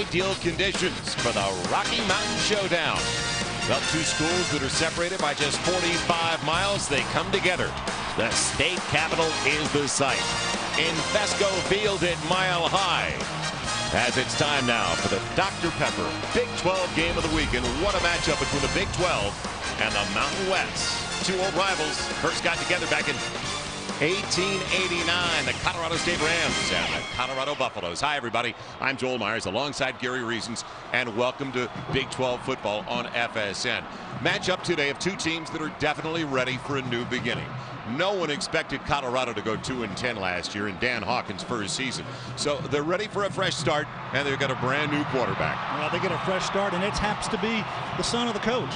ideal conditions for the Rocky Mountain Showdown. Well, two schools that are separated by just 45 miles, they come together. The state capital is the site. Invesco Field at Mile High. As it's time now for the Dr. Pepper Big 12 game of the week. And what a matchup between the Big 12 and the Mountain West. Two old rivals first got together back in 1889, the Colorado State Rams and the Colorado Buffaloes. Hi, everybody. I'm Joel Myers alongside Gary Reasons, and welcome to Big 12 football on FSN. Matchup today of two teams that are definitely ready for a new beginning. No one expected Colorado to go 2-10 last year in Dan Hawkins' first season. So they're ready for a fresh start, and they've got a brand new quarterback. Well, they get a fresh start, and it happens to be the son of the coach.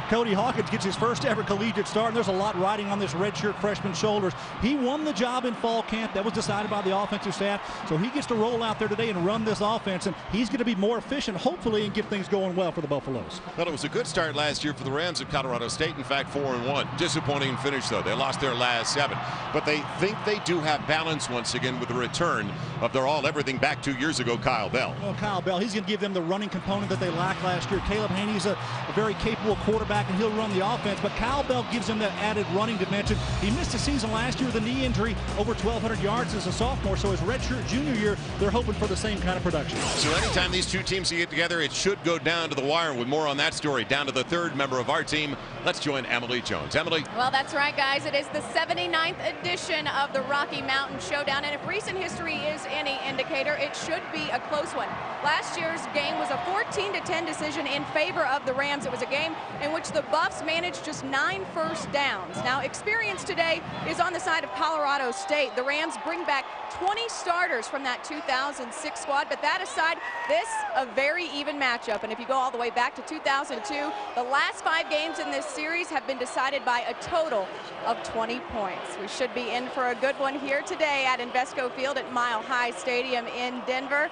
Cody Hawkins gets his first ever collegiate start, and there's a lot riding on this redshirt freshman's shoulders. He won the job in fall camp. That was decided by the offensive staff. So he gets to roll out there today and run this offense, and he's going to be more efficient, hopefully, and get things going well for the Buffaloes. Well, it was a good start last year for the Rams at Colorado State. In fact, 4-1. Disappointing finish, though. They lost their last 7. But they think they do have balance once again with the return of their all-everything back 2 years ago, Kyle Bell. Well, Kyle Bell, he's going to give them the running component that they lacked last year. Caleb Haney's a very capable quarterback, and he'll run the offense. But Kyle Bell gives them that added running dimension. He missed a season last year with a knee injury, over 1,200 yards as a sophomore. So his redshirt junior year, they're hoping for the same kind of production. So anytime these two teams get together, it should go down to the wire. With more on that story, down to the third member of our team, let's join Emily Jones. Emily. Well, that's right, guys. It is the 79th edition of the Rocky Mountain Showdown, and if recent history is any indicator, it should be a close one. Last year's game was a 14-10 decision in favor of the Rams. It was a game in which the Buffs managed just 9 first downs. Now, experience today is on the side of Colorado State. The Rams bring back 20 starters from that 2006 squad, but that aside, this a very even matchup. And if you go all the way back to 2002, the last 5 games in this series have been decided by a total of 20 points. We should be in for a good one here today at Invesco Field at Mile High Stadium in Denver.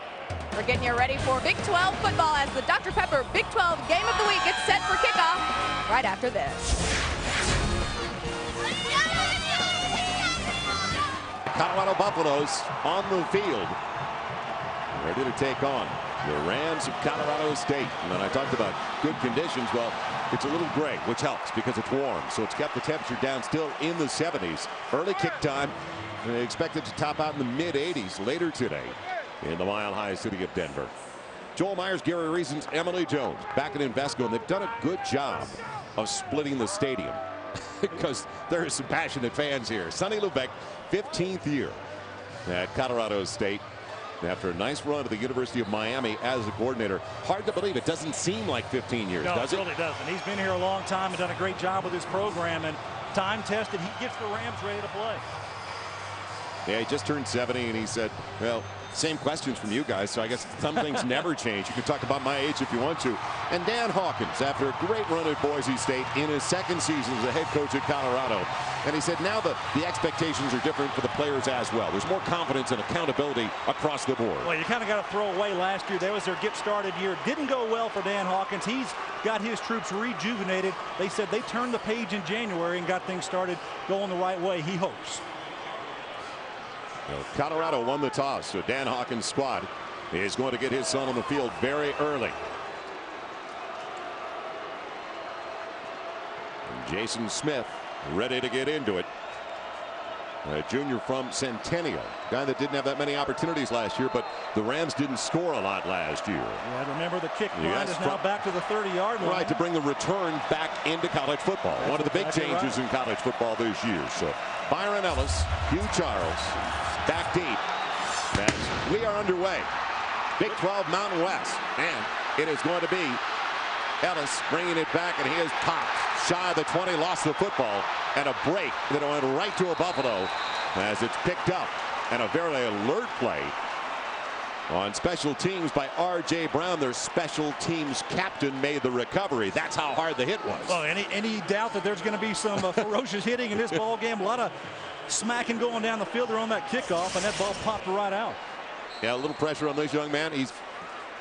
We're getting you ready for Big 12 football as the Dr. Pepper Big 12 game of the week gets set for kickoff right after this. Colorado Buffaloes on the field, ready to take on the Rams of Colorado State. And then I talked about good conditions. Well, it's a little gray, which helps because it's warm. So it's kept the temperature down still in the 70s. Early kick time. They expect it to top out in the mid-80s later today in the Mile High city of Denver. Joel Myers, Gary Reasons, Emily Jones back at Invesco, and they've done a good job of splitting the stadium because there are some passionate fans here. Sonny Lubeck, 15th year at Colorado State. After a nice run to the University of Miami as a coordinator. Hard to believe it doesn't seem like 15 years, does it? No, it really doesn't. He's been here a long time and done a great job with his program, and time tested, he gets the Rams ready to play. Yeah, he just turned 70, and he said, well, same questions from you guys, so I guess some things never change. You can talk about my age if you want to. And Dan Hawkins, after a great run at Boise State in his second season as a head coach at Colorado, and he said now the expectations are different for the players as well. There's more confidence and accountability across the board. Well, you kind of got to throw away last year. That was their get-started year. Didn't go well for Dan Hawkins. He's got his troops rejuvenated. They said they turned the page in January and got things started going the right way, he hopes. Well, Colorado won the toss, so Dan Hawkins' squad is going to get his son on the field very early. And Jason Smith ready to get into it. A junior from Centennial, guy that didn't have that many opportunities last year, but the Rams didn't score a lot last year. Yeah, remember the kick line is now back to the 30-yard line. Right, to bring the return back into college football. That's one of the big changes in college football this year. So Byron Ellis, Hugh Charles, back deep as we are underway. Big 12 Mountain West, and it is going to be Ellis bringing it back, and he is popped shy of the 20, lost the football, and a break that went right to a Buffalo as it's picked up, and a very alert play on special teams by R.J. Brown. Their special teams captain made the recovery. That's how hard the hit was. Well, any doubt that there's going to be some ferocious hitting in this ball game? A lot of smacking going down the field. They're on that kickoff, and that ball popped right out. Yeah, a little pressure on this young man. He's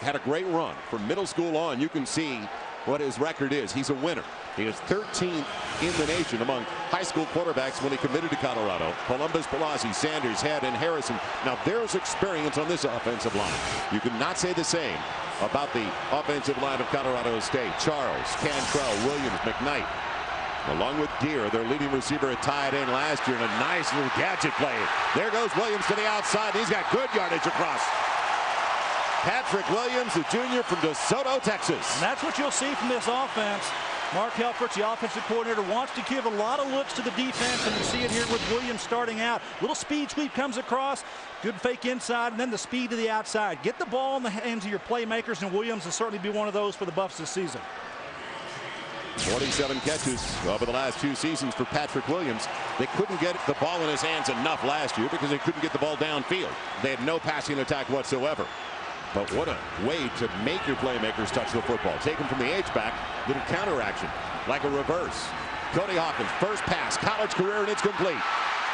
had a great run from middle school on. You can see what his record is. He's a winner. He is 13th in the nation among high school quarterbacks when he committed to Colorado. Columbus, Pelosi, Sanders, Head, and Harrison. Now there's experience on this offensive line. You cannot say the same about the offensive line of Colorado State. Charles, Cantrell, Williams, McKnight, along with Gear, their leading receiver, had tied in last year in a nice little gadget play. There goes Williams to the outside. He's got good yardage across. Patrick Williams, the junior from DeSoto, Texas. And that's what you'll see from this offense. Mark Helfrich, the offensive coordinator, wants to give a lot of looks to the defense, and you see it here with Williams starting out. Little speed sweep comes across, good fake inside, and then the speed to the outside. Get the ball in the hands of your playmakers, and Williams will certainly be one of those for the Buffs this season. 47 catches over the last 2 seasons for Patrick Williams. They couldn't get the ball in his hands enough last year because they couldn't get the ball downfield. They had no passing attack whatsoever. But what a way to make your playmakers touch the football. Taken from the H-back, little counter action, like a reverse. Cody Hawkins, first pass, college career, and it's complete.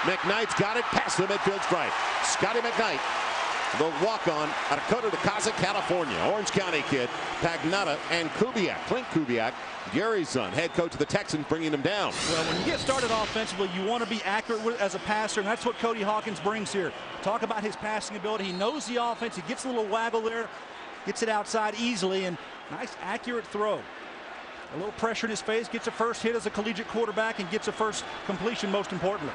McKnight's got it past the midfield stripe. Scotty McKnight, the walk-on out of Coto de Casa, California. Orange County kid, Pagnotta and Kubiak, Clint Kubiak, Gary's son, head coach of the Texans, bringing him down. Well, when you get started offensively, you want to be accurate as a passer, and that's what Cody Hawkins brings here. Talk about his passing ability. He knows the offense. He gets a little waggle there, gets it outside easily, and nice accurate throw. A little pressure in his face, gets a first hit as a collegiate quarterback, and gets a first completion, most importantly.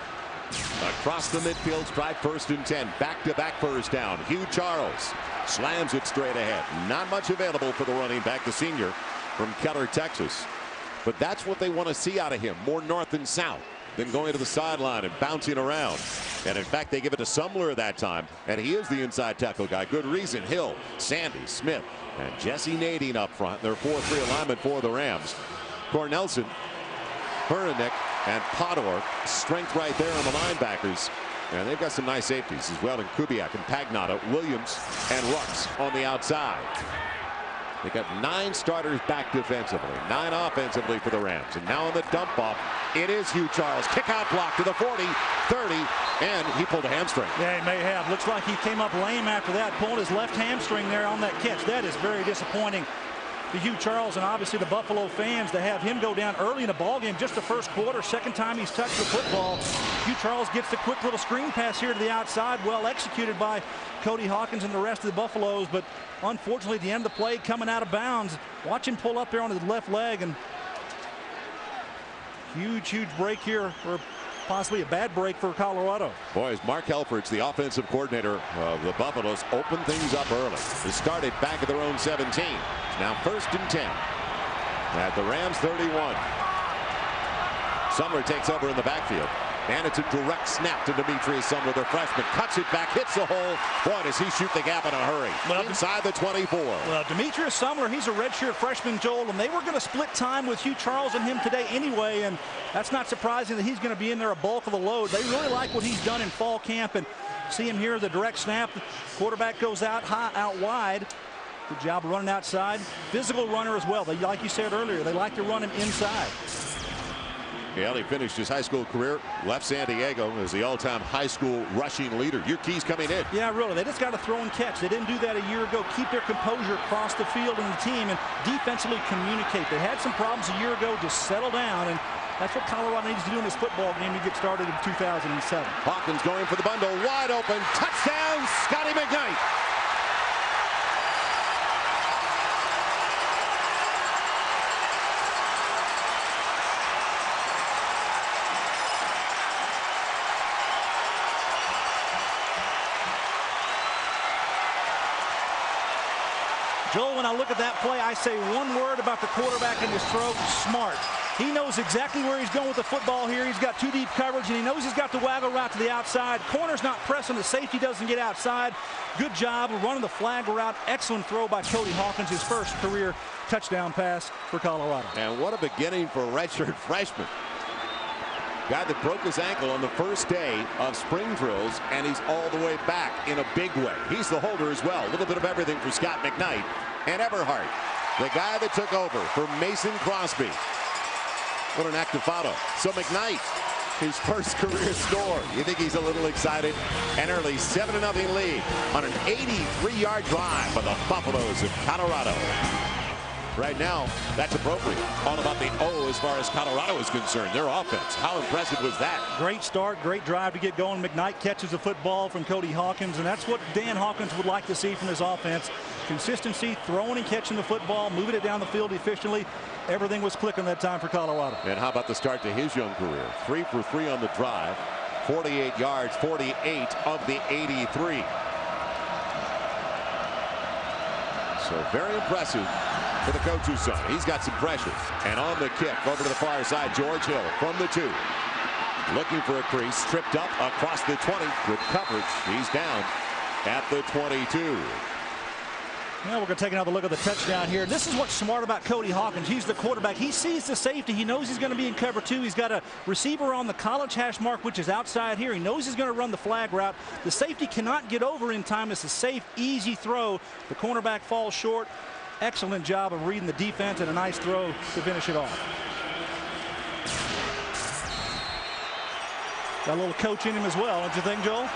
Across the midfield stripe, 1st and 10. Back-to-back first down. Hugh Charles slams it straight ahead. Not much available for the running back, the senior from Keller, Texas. But that's what they want to see out of him. More north and south than going to the sideline and bouncing around. And in fact, they give it to Sumler that time. And he is the inside tackle guy. Good reason. Hill, Sandy, Smith, and Jesse Nadine up front. Their 4-3 alignment for the Rams. Cornelson, Hurnick, and Podor, strength right there on the linebackers. And they've got some nice safeties as well in Kubiak and Pagnotta, Williams, and Rux on the outside. They got 9 starters back defensively, 9 offensively for the Rams. And now on the dump off, it is Hugh Charles. Kick out block to the 40, 30, and he pulled a hamstring. Yeah, he may have. Looks like he came up lame after that, pulling his left hamstring there on that catch. That is very disappointing to Hugh Charles, and obviously the Buffalo fans, to have him go down early in the ball game, just the first quarter, second time he's touched the football. Hugh Charles gets the quick little screen pass here to the outside, well executed by Cody Hawkins and the rest of the Buffaloes, but unfortunately at the end of the play, coming out of bounds. Watch him pull up there on his left leg, and huge break here, or possibly a bad break for Colorado. Boys, Mark Helfrich, the offensive coordinator of the Buffaloes, opened things up early. They started back at their own 17. Now 1st and 10 at the Rams 31. Sumler takes over in the backfield, and it's a direct snap to Demetrius Sumler, the freshman. Cuts it back, hits the hole. Boy, does he shoot the gap in a hurry. Well, inside the 24. Well, Demetrius Sumler, he's a redshirt freshman, Joel, and they were going to split time with Hugh Charles and him today anyway, and that's not surprising that he's going to be in there a bulk of the load. They really like what he's done in fall camp, and see him here, the direct snap. The quarterback goes out high, out wide. Good job running outside. Physical runner as well. They, like you said earlier, they like to run him inside. Yeah, he finished his high school career, left San Diego as the all-time high school rushing leader. Your key's coming in. Yeah, really. They just got to throw and catch. They didn't do that a year ago. Keep their composure across the field and the team, and defensively communicate. They had some problems a year ago. Just settle down, and that's what Colorado needs to do in this football game to get started in 2007. Hawkins going for the bundle. Wide open. Touchdown, Scotty McKnight. Joel, when I look at that play, I say one word about the quarterback in his throw: smart. He knows exactly where he's going with the football here. He's got 2 deep coverage, and he knows he's got the waggle route to the outside. Corner's not pressing. The safety doesn't get outside. Good job of running the flag route. Excellent throw by Cody Hawkins, his first career touchdown pass for Colorado. And what a beginning for a redshirt freshman. Guy that broke his ankle on the first day of spring drills, and he's all the way back in a big way. He's the holder as well. A little bit of everything for Scott McKnight. And Everhart, the guy that took over for Mason Crosby. What an active photo. So McKnight, his first career score. You think he's a little excited? An early 7-0 lead on an 83-yard drive by the Buffaloes of Colorado. Right now, that's appropriate. All about the O as far as Colorado is concerned. Their offense. How impressive was that? Great start, great drive to get going. McKnight catches the football from Cody Hawkins, and that's what Dan Hawkins would like to see from his offense. Consistency, throwing and catching the football, moving it down the field efficiently. Everything was clicking that time for Colorado. And how about the start to his young career? 3 for 3 on the drive. 48 yards, 48 of the 83. So very impressive for the coach's son. He's got some pressure. And on the kick over to the far side, George Hill from the 2. Looking for a crease, tripped up across the 20 with coverage. He's down at the 22. Now we're going to take another look at the touchdown here. This is what's smart about Cody Hawkins. He's the quarterback. He sees the safety. He knows he's going to be in cover 2. He's got a receiver on the college hash mark, which is outside here. He knows he's going to run the flag route. The safety cannot get over in time. It's a safe, easy throw. The cornerback falls short. Excellent job of reading the defense and a nice throw to finish it off. Got a little coach in him as well, don't you think, Joel?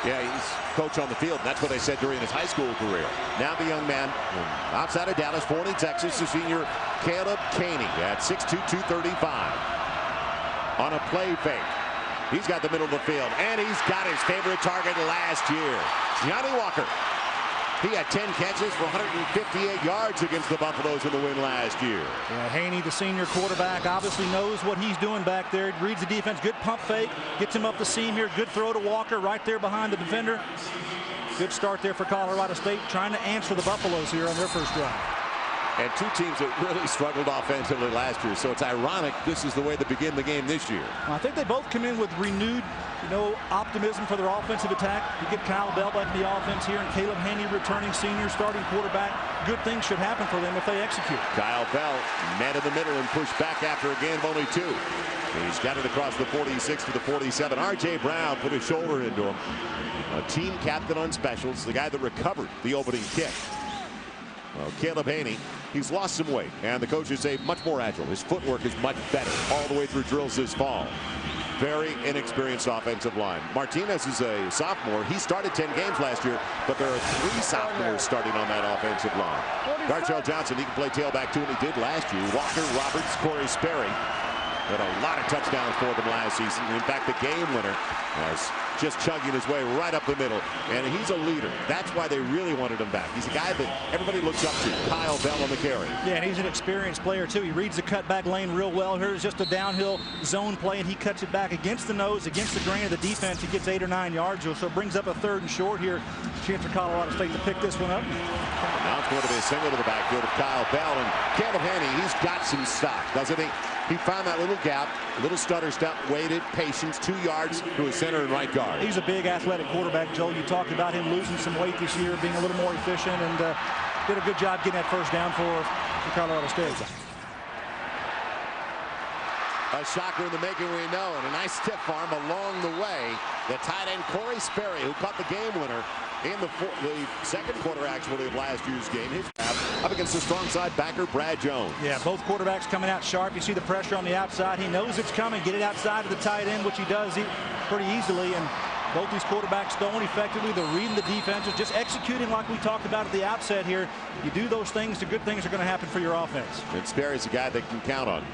Yeah, he's coach on the field. And that's what they said during his high school career. Now the young man outside of Dallas, born in Texas, the senior Caleb Caney at 6'2", 235. On a play fake. He's got the middle of the field, and he's got his favorite target last year, Johnny Walker. He had 10 catches for 158 yards against the Buffaloes in the win last year. Yeah, Haney, the senior quarterback, obviously knows what he's doing back there. He reads the defense. Good pump fake. Gets him up the seam here. Good throw to Walker right there behind the defender. Good start there for Colorado State, trying to answer the Buffaloes here on their first drive. And two teams that really struggled offensively last year. So it's ironic this is the way they begin the game this year. Well, I think they both come in with renewed optimism for their offensive attack. You get Kyle Bell back in the offense here, and Caleb Haney, returning senior starting quarterback. Good things should happen for them if they execute. Kyle Bell met in the middle and pushed back after a gain of only 2. He's got it across the 46 to the 47. R.J. Brown put his shoulder into him. A team captain on specials, the guy that recovered the opening kick. Well, Caleb Haney, he's lost some weight, and the coaches say much more agile. His footwork is much better all the way through drills this fall. Very inexperienced offensive line. Martinez is a sophomore. He started 10 games last year, but there are 3 sophomores starting on that offensive line. Gartrell Johnson, he can play tailback too, and he did last year. Walker, Roberts, Corey Sperry had a lot of touchdowns for them last season. In fact, the game winner was just chugging his way right up the middle, and he's a leader. That's why they really wanted him back. He's a guy that everybody looks up to. Kyle Bell on the carry. Yeah, and he's an experienced player too. He reads the cutback lane real well. Here's just a downhill zone play, and he cuts it back against the nose, against the grain of the defense. He gets 8 or 9 yards, so it brings up a 3rd and short here. Chance for Colorado State to pick this one up. Now it's going to be a single to the backfield of Kyle Bell, and Caleb Haney, he's got some stock, doesn't he? He found that little gap, little stutter step, waited, patience, 2 yards to his center and right guard. He's a big athletic quarterback, Joel. You talked about him losing some weight this year, being a little more efficient, and did a good job getting that first down for Colorado State. A shocker in the making, we know, and a nice stiff arm along the way. The tight end Corey Sperry, who caught the game winner in the second quarter, actually, of last year's game. His up against the strong side backer Brad Jones. Yeah, both quarterbacks coming out sharp. You see the pressure on the outside. He knows it's coming. Get it outside of the tight end, which he does pretty easily. And both these quarterbacks throwing effectively. They're reading the defenses, just executing like we talked about at the outset here. You do those things, the good things are going to happen for your offense. And Sperry's a guy they can count on.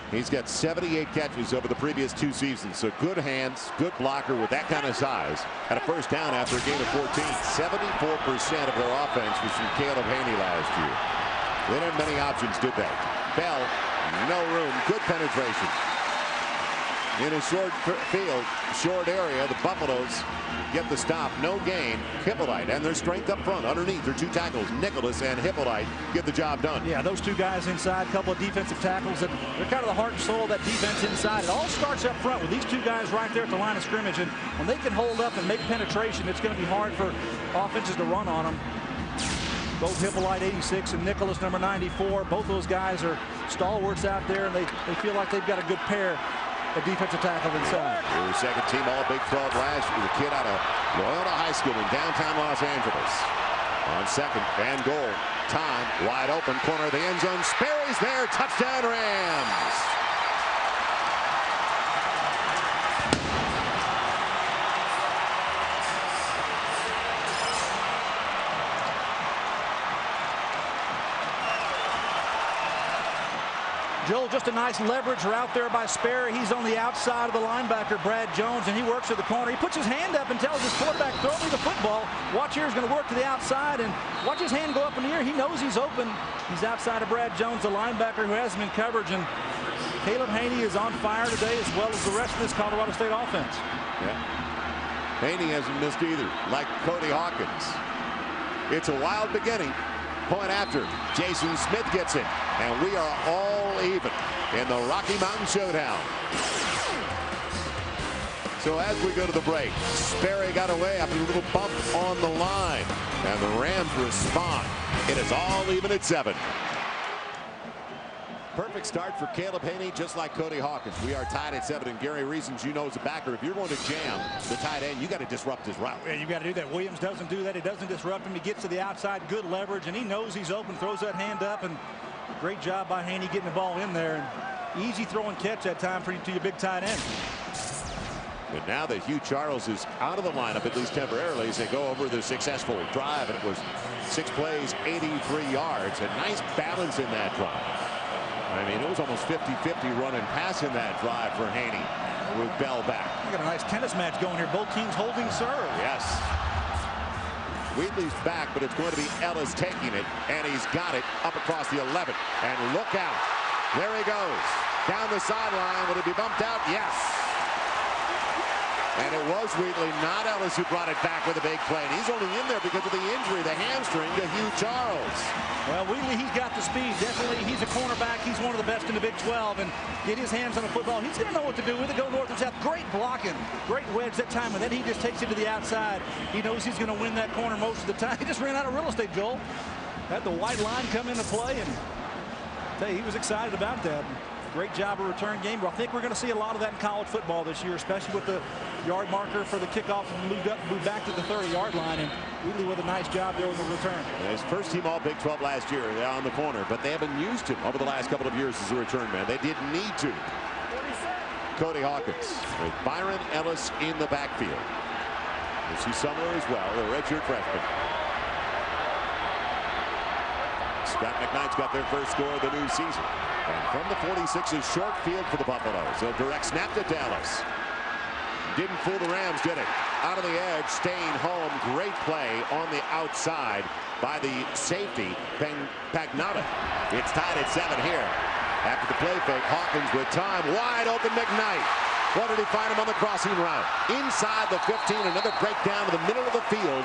He's got 78 catches over the previous 2 seasons. So good hands, good blocker with that kind of size. Had a first down after a gain of 14. 74% of their offense was from Caleb Haney last year. They didn't have many options, did they? Bell, no room, good penetration. In a short field, short area, the Buffaloes get the stop. No gain. Hippolyte and their strength up front underneath their 2 tackles. Nicholas and Hippolyte get the job done. Yeah, those 2 guys inside, a couple of defensive tackles. They're kind of the heart and soul of that defense inside. It all starts up front with these 2 guys right there at the line of scrimmage. And when they can hold up and make penetration, it's going to be hard for offenses to run on them. Both Hippolyte, 86, and Nicholas, number 94. Both those guys are stalwarts out there, and they feel like they've got a good pair. A defensive tackle inside. Their second team all Big 12 last year. The kid out of Loyola High School in downtown Los Angeles. On second and goal. Time wide open corner of the end zone. Sperry's there. Touchdown Rams. Joel, just a nice leverage route there by Sperry. He's on the outside of the linebacker, Brad Jones, and he works to the corner. He puts his hand up and tells his quarterback, throw me the football. Watch here, he's going to work to the outside, and watch his hand go up in the air. He knows he's open. He's outside of Brad Jones, the linebacker who has him in coverage, and Caleb Haney is on fire today as well as the rest of this Colorado State offense. Yeah. Haney hasn't missed either, like Cody Hawkins. It's a wild beginning. Point after, Jason Smith gets it, and we are all even in the Rocky Mountain Showdown. So as we go to the break, Sperry got away after a little bump on the line, and the Rams respond. It is all even at 7. Perfect start for Caleb Haney, just like Cody Hawkins. We are tied at 7, and Gary Reasons, you know, as a backer, if you're going to jam the tight end, you got to disrupt his route. Yeah, you got to do that. Williams doesn't do that. He doesn't disrupt him. He gets to the outside, good leverage, and he knows he's open, throws that hand up, and great job by Haney getting the ball in there. And easy throw and catch that time to your big tight end. And now that Hugh Charles is out of the lineup, at least temporarily, as they go over the successful drive, and it was 6 plays, 83 yards. A nice balance in that drive. I mean, it was almost 50-50 run and pass in that drive for Haney with Bell back. We got a nice tennis match going here. Both teams holding serve. Yes. Wheatley's back, but it's going to be Ellis taking it, and he's got it up across the 11. And look out. There he goes. Down the sideline. Would it be bumped out? Yes. And it was Wheatley, not Ellis, who brought it back with a big play. And he's only in there because of the injury, the hamstring to Hugh Charles. Well, Wheatley, he's got the speed. Definitely, he's a cornerback. He's one of the best in the Big 12. And get his hands on the football. He's going to know what to do with it. Go north and south. Great blocking. Great wedge that time. And then he just takes it to the outside. He knows he's going to win that corner most of the time. He just ran out of real estate, Joel. Had the white line come into play. And I tell you, he was excited about that. Great job of return game. I think we're going to see a lot of that in college football this year, especially with the yard marker for the kickoff and moved back to the 30-yard line. And Wheatley with a nice job there with the return. His first team all Big 12 last year on the corner, but they haven't used him over the last couple of years as a return man. They didn't need to. Cody Hawkins with Byron Ellis in the backfield. You see Sumler as well, the redshirt freshman. Scott McKnight's got their first score of the new season. And from the 46 is short field for the Buffaloes. A direct snap to Dallas. Didn't fool the Rams, did it? Out of the edge, staying home. Great play on the outside by the safety, Pagnotta. It's tied at 7 here. After the play fake, Hawkins with time. Wide open McKnight. What did he find him on the crossing route? Inside the 15, another breakdown to the middle of the field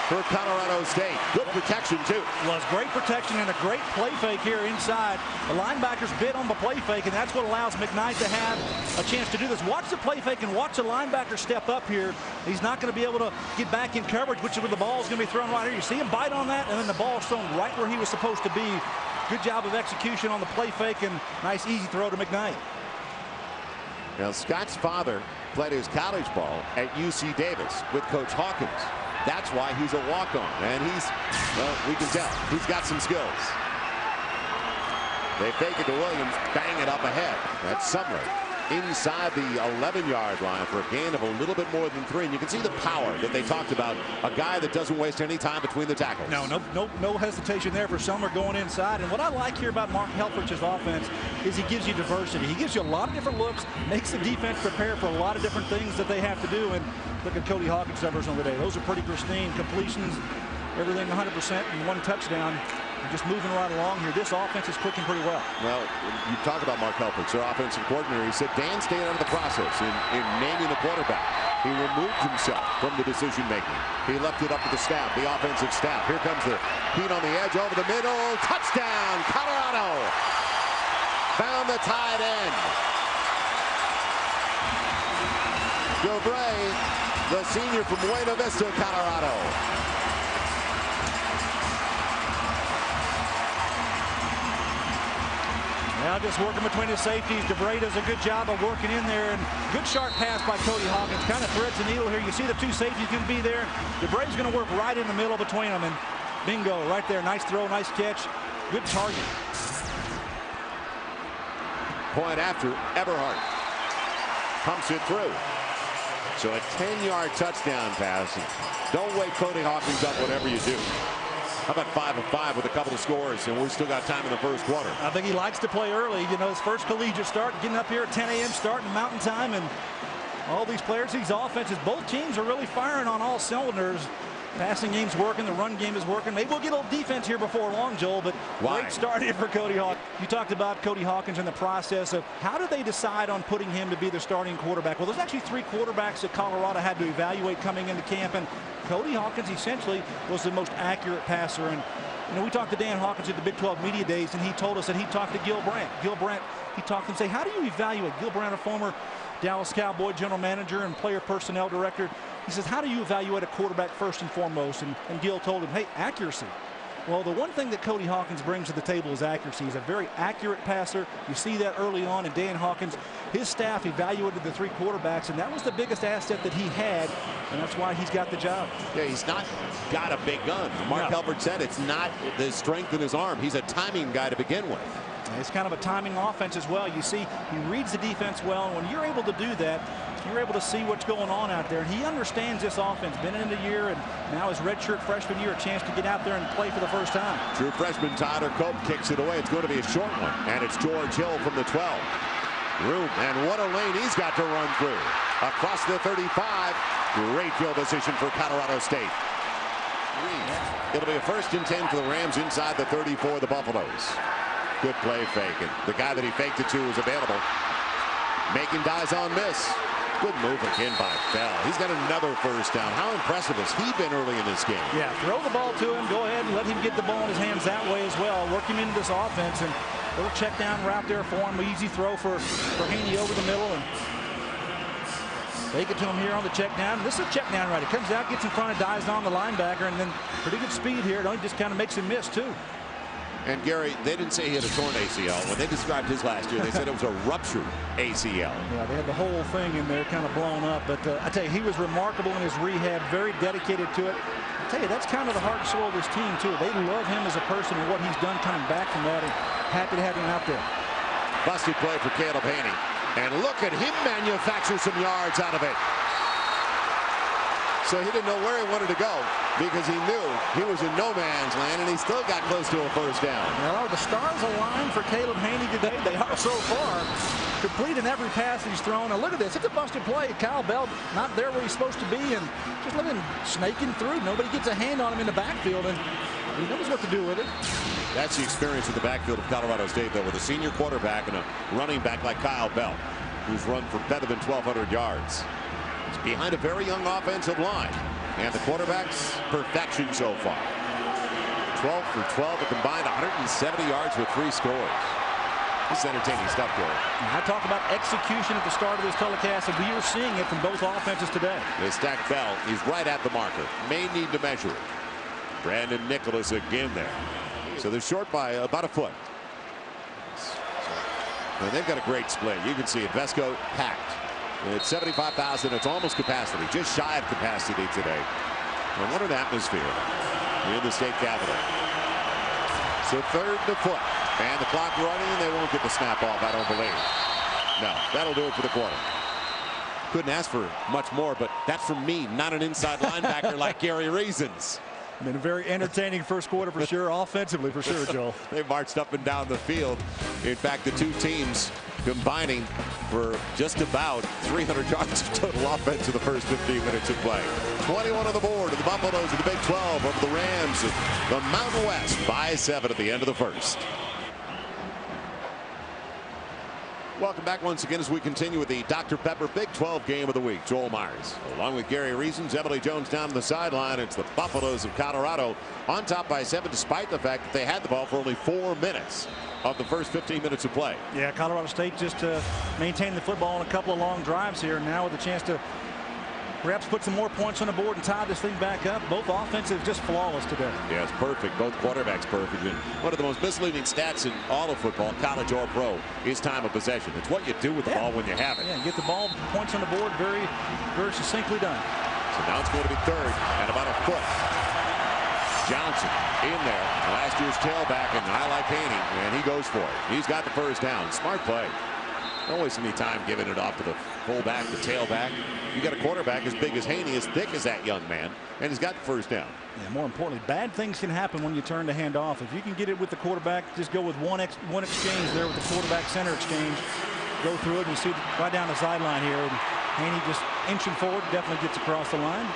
for Colorado State. Good protection, too. Was great protection and a great play fake here inside. The linebackers bid on the play fake, and that's what allows McKnight to have a chance to do this. Watch the play fake and watch the linebacker step up here. He's not going to be able to get back in coverage, which is where the ball is going to be thrown right here. You see him bite on that, and then the ball is thrown right where he was supposed to be. Good job of execution on the play fake, and nice easy throw to McKnight. Now, Scott's father played his college ball at UC Davis with Coach Hawkins. That's why he's a walk-on, and well, we can tell he's got some skills. They fake it to Williams, bang it up ahead. That's Sumler inside the 11-yard line for a gain of a little bit more than 3. And you can see the power that they talked about. A guy that doesn't waste any time between the tackles. No hesitation there for Sumler going inside. And what I like here about Mark Helfrich's offense is he gives you diversity. He gives you a lot of different looks, makes the defense prepare for a lot of different things that they have to do. And look at Cody Hawkins' numbers on the day. Those are pretty pristine. Completions, everything 100% and 1 touchdown. Just moving right along here. This offense is clicking pretty well. Well, you talk about Mark Helfrich, their offensive coordinator. He said Dan stayed out of the process in naming the quarterback. He removed himself from the decision making. He left it up to the staff, the offensive staff. Here comes the heat on the edge, over the middle. Touchdown, Colorado. Found the tight end. Dobray, the senior from Buena Vista, Colorado. Now just working between the safeties. DeBray does a good job of working in there, and good sharp pass by Cody Hawkins. Kind of threads the needle here. You see the 2 safeties going to be there. DeBray's going to work right in the middle between them, and bingo, right there. Nice throw, nice catch. Good target. Point after, Everhart pumps it through. So a 10-yard touchdown pass. Don't wake Cody Hawkins up whatever you do. How about 5 of 5 with a couple of scores, and we've still got time in the first quarter? I think he likes to play early. You know, his first collegiate start, getting up here at 10 a.m. starting Mountain Time, and all these players, these offenses, both teams are really firing on all cylinders. Passing game's working, the run game is working. Maybe we'll get a little defense here before long, Joel, but great start here for Cody Hawkins. You talked about Cody Hawkins and the process of how did they decide on putting him to be the starting quarterback? Well, there's actually 3 quarterbacks that Colorado had to evaluate coming into camp, and Cody Hawkins essentially was the most accurate passer. And you know, we talked to Dan Hawkins at the Big 12 Media Days, and he told us that he talked to Gil Brandt. Gil Brandt, he talked to him and say, how do you evaluate? Gil Brandt, a former Dallas Cowboy general manager and player personnel director. He says, how do you evaluate a quarterback first and foremost? And Gil told him, hey, accuracy. Well, the one thing that Cody Hawkins brings to the table is accuracy. He's a very accurate passer. You see that early on, and Dan Hawkins, his staff evaluated the 3 quarterbacks, and that was the biggest asset that he had, and that's why he's got the job. Yeah, he's not got a big gun. Mark Helbert said it's not the strength in his arm. He's a timing guy to begin with. It's kind of a timing offense as well. You see, he reads the defense well, and when you're able to do that, you're able to see what's going on out there. And he understands this offense. Been in the year, and now his redshirt freshman year, a chance to get out there and play for the first time. True freshman Tyler Cope kicks it away. It's going to be a short one, and it's George Hill from the 12. Room, and what a lane he's got to run through. Across the 35, great field position for Colorado State. It'll be a 1st and 10 for the Rams inside the 34 of the Buffaloes. Good play fake, and the guy that he faked it to is available. Making dies on miss. Good move again by Bell. He's got another first down. How impressive has he been early in this game? Yeah, throw the ball to him. Go ahead and let him get the ball in his hands that way as well. Work him into this offense, and a little check down route there for him. Easy throw for Haney over the middle, and take it to him here on the check down. This is a check down right. He comes out, gets in front of, dives on the linebacker, and then pretty good speed here. It only just kind of makes him miss too. And Gary, they didn't say he had a torn ACL. When they described his last year, they said it was a ruptured ACL. Yeah, they had the whole thing in there kind of blown up. But I tell you, he was remarkable in his rehab, very dedicated to it. I tell you, that's kind of the heart and soul of this team, too. They love him as a person and what he's done coming back from that, and happy to have him out there. Busted play for Caleb Haney. And look at him manufacture some yards out of it. So he didn't know where he wanted to go because he knew he was in no man's land, and he still got close to a first down. Well, the stars align for Caleb Haney today. They are so far. Complete in every pass he's thrown. Now look at this. It's a busted play. Kyle Bell not there where he's supposed to be, and just let him snaking through. Nobody gets a hand on him in the backfield, and he knows what to do with it. That's the experience of the backfield of Colorado State, though, with a senior quarterback and a running back like Kyle Bell, who's run for better than 1,200 yards. It's behind a very young offensive line. And the quarterback's perfection so far. 12 for 12, a combined 170 yards with 3 scores. This is entertaining stuff, Gary. I talked about execution at the start of this telecast, and we are seeing it from both offenses today. They stack Bell. He's right at the marker. May need to measure it. Brandon Nicholas again there. So they're short by about a foot. And they've got a great split. You can see it. Vesco packed. It's 75,000. It's almost capacity, just shy of capacity today. And what an atmosphere in the state capitol. So 3rd and a foot, and the clock running. They won't get the snap off, I don't believe. No, that'll do it for the quarter. Couldn't ask for much more, but that's from me, not an inside linebacker like Gary Reasons. Been a very entertaining first quarter for sure, offensively for sure, Joel. They marched up and down the field. In fact, the 2 teams combining for just about 300 yards of total offense in the first 15 minutes of play. 21 on the board, and the Buffaloes in the Big 12 over the Rams, the Mountain West by 7 at the end of the first. Welcome back once again as we continue with the Dr. Pepper Big 12 game of the week. Joel Myers along with Gary Reasons, Emily Jones down on the sideline. It's the Buffaloes of Colorado on top by 7, despite the fact that they had the ball for only 4 minutes of the first 15 minutes of play. Yeah, Colorado State just maintained the football on a couple of long drives here, and now with a chance to perhaps put some more points on the board and tie this thing back up. Both offensive just flawless today. Yeah, it's perfect. Both quarterbacks perfect. And one of the most misleading stats in all of football, college or pro, is time of possession. It's what you do with the ball when you have it. Yeah, get the ball, points on the board, very, very succinctly done. So now it's going to be 3rd and about a foot. Johnson in there, last year's tailback, and I like Haney, and he goes for it. He's got the first down. Smart play. Don't waste any time giving it off to the fullback, the tailback. You got a quarterback as big as Haney, as thick as that young man, and he's got the first down. Yeah, more importantly, bad things can happen when you turn the hand off. If you can get it with the quarterback, just go with one exchange there with the quarterback center exchange. Go through it and you see right down the sideline here. And Haney just inching forward, definitely gets across the line.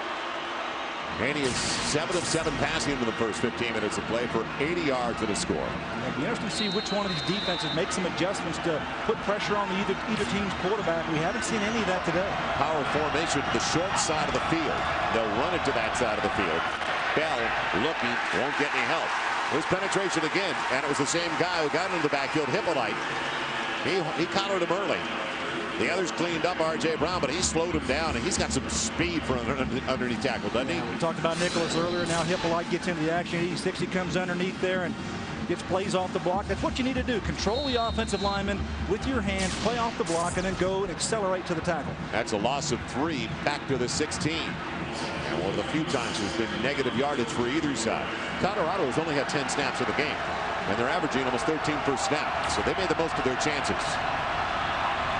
Haney is 7 of 7 passing into the first 15 minutes of play for 80 yards and a score. It'll be interesting to see which one of these defenses makes some adjustments to put pressure on either team's quarterback. We haven't seen any of that today. Power formation to the short side of the field. They'll run it to that side of the field. Bell looking, won't get any help. There's penetration again, and it was the same guy who got into the backfield, Hippolyte. He collared him early. The others cleaned up R.J. Brown, but he slowed him down, and he's got some speed for underneath tackle, doesn't he? We talked about Nicholas earlier. Now Hippolyte gets into the action. He comes underneath there and gets plays off the block. That's what you need to do. Control the offensive lineman with your hands, play off the block, and then go and accelerate to the tackle. That's a loss of 3 back to the 16. And one of the few times there's been negative yardage for either side. Colorado has only had 10 snaps of the game, and they're averaging almost 13 per snap, so they made the most of their chances.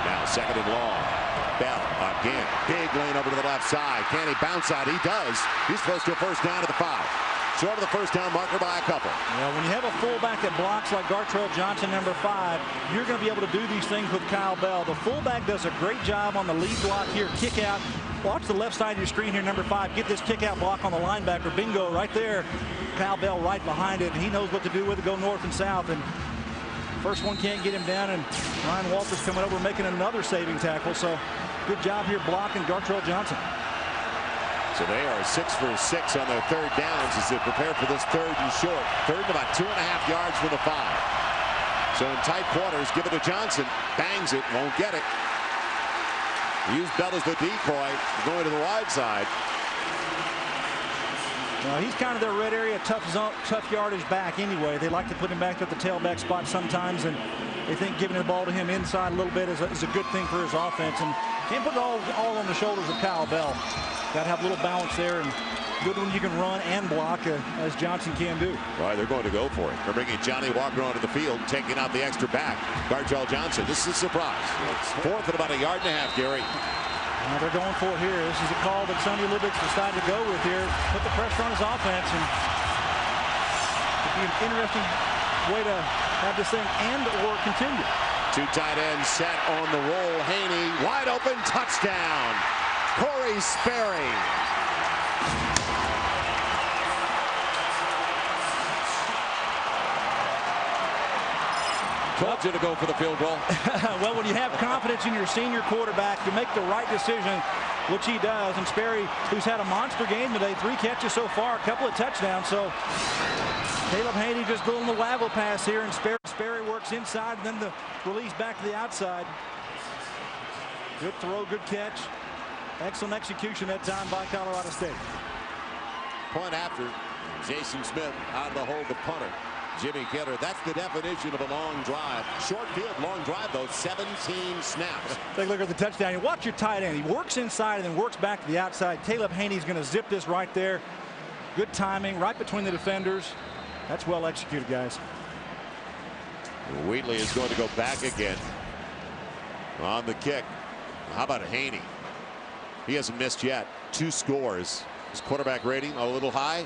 Now 2nd and long. Bell again. Big lane over to the left side. Can he bounce out? He does. He's close to a first down at the 5. Short of the first down marker by a couple. Yeah, when you have a fullback that blocks like Gartrell Johnson, number 5, you're going to be able to do these things with Kyle Bell. The fullback does a great job on the lead block here. Kick out. Watch the left side of your screen here, number 5. Get this kick out block on the linebacker. Bingo, right there. Kyle Bell right behind it. He knows what to do with it. Go north and south. And first one can't get him down, and Ryan Walters coming over making another saving tackle. So good job here blocking Gartrell Johnson. So they are 6 for 6 on their 3rd downs as they prepare for this 3rd and short. 3rd and about 2.5 yards from the 5. So in tight quarters, give it to Johnson. Bangs it, won't get it. Use Bell as the decoy, going to the wide side. Now he's kind of their red area, tough yardage back anyway. They like to put him back at the tailback spot sometimes, and they think giving the ball to him inside a little bit is a good thing for his offense. And can't put it all on the shoulders of Kyle Bell. Got to have a little balance there, and good when you can run and block as Johnson can do. Right, they're going to go for it. They're bringing Johnny Walker onto the field, taking out the extra back. Gartrell Johnson, this is a surprise. 4th and about 1.5 yards, Gary. Now they're going for it here. This is a call that Sonny Libic's decided to go with here. Put the pressure on his offense, and it'd be an interesting way to have this thing end or continue. 2 tight ends set on the roll. Haney wide open, touchdown. Corey Sperry. Told you to go for the field goal. Well, when you have confidence in your senior quarterback, you make the right decision, which he does. And Sperry, who's had a monster game today, 3 catches so far, a couple of touchdowns. So Caleb Haney just doing the waggle pass here, and Sperry works inside, and then the release back to the outside. Good throw, good catch. Excellent execution that time by Colorado State. Point after. Jason Smith out of the hole, the punter. Jimmy Killer. That's the definition of a long drive. Short field, long drive, though. 17 snaps. Take a look at the touchdown. You watch your tight end. He works inside and then works back to the outside. Caleb Haney's going to zip this right there. Good timing, right between the defenders. That's well executed, guys. Wheatley is going to go back again on the kick. How about Haney? He hasn't missed yet. 2 scores. His quarterback rating a little high.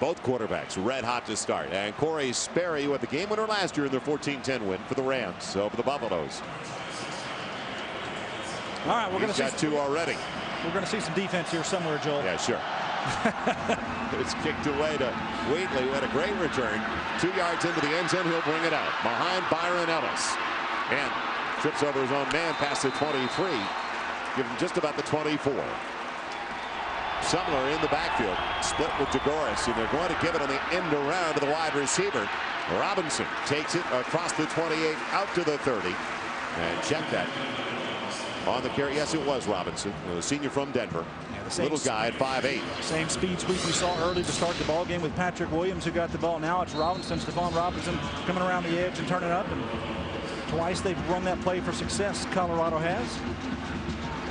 Both quarterbacks red hot to start. And Corey Sperry, who had the game winner last year in their 14-10 win for the Rams over the Buffaloes. All right, we're going to see 2 already. We're going to see some defense here somewhere, Joel. Yeah, sure. It's kicked away to Wheatley, who had a great return. 2 yards into the end zone, he'll bring it out behind Byron Ellis, and trips over his own man past the 23. Give him just about the 24. Sumler in the backfield, split with DeGoris, and they're going to give it on the end around to the wide receiver. Robinson takes it across the 28 out to the 30, and check that on the carry. Yes, it was Robinson, a senior from Denver. Yeah, little guy at 5'8". Same speed sweep we saw early to start the ball game with Patrick Williams, who got the ball. Now it's Robinson, Stephon Robinson, coming around the edge and turning up. And twice they've run that play for success. Colorado has.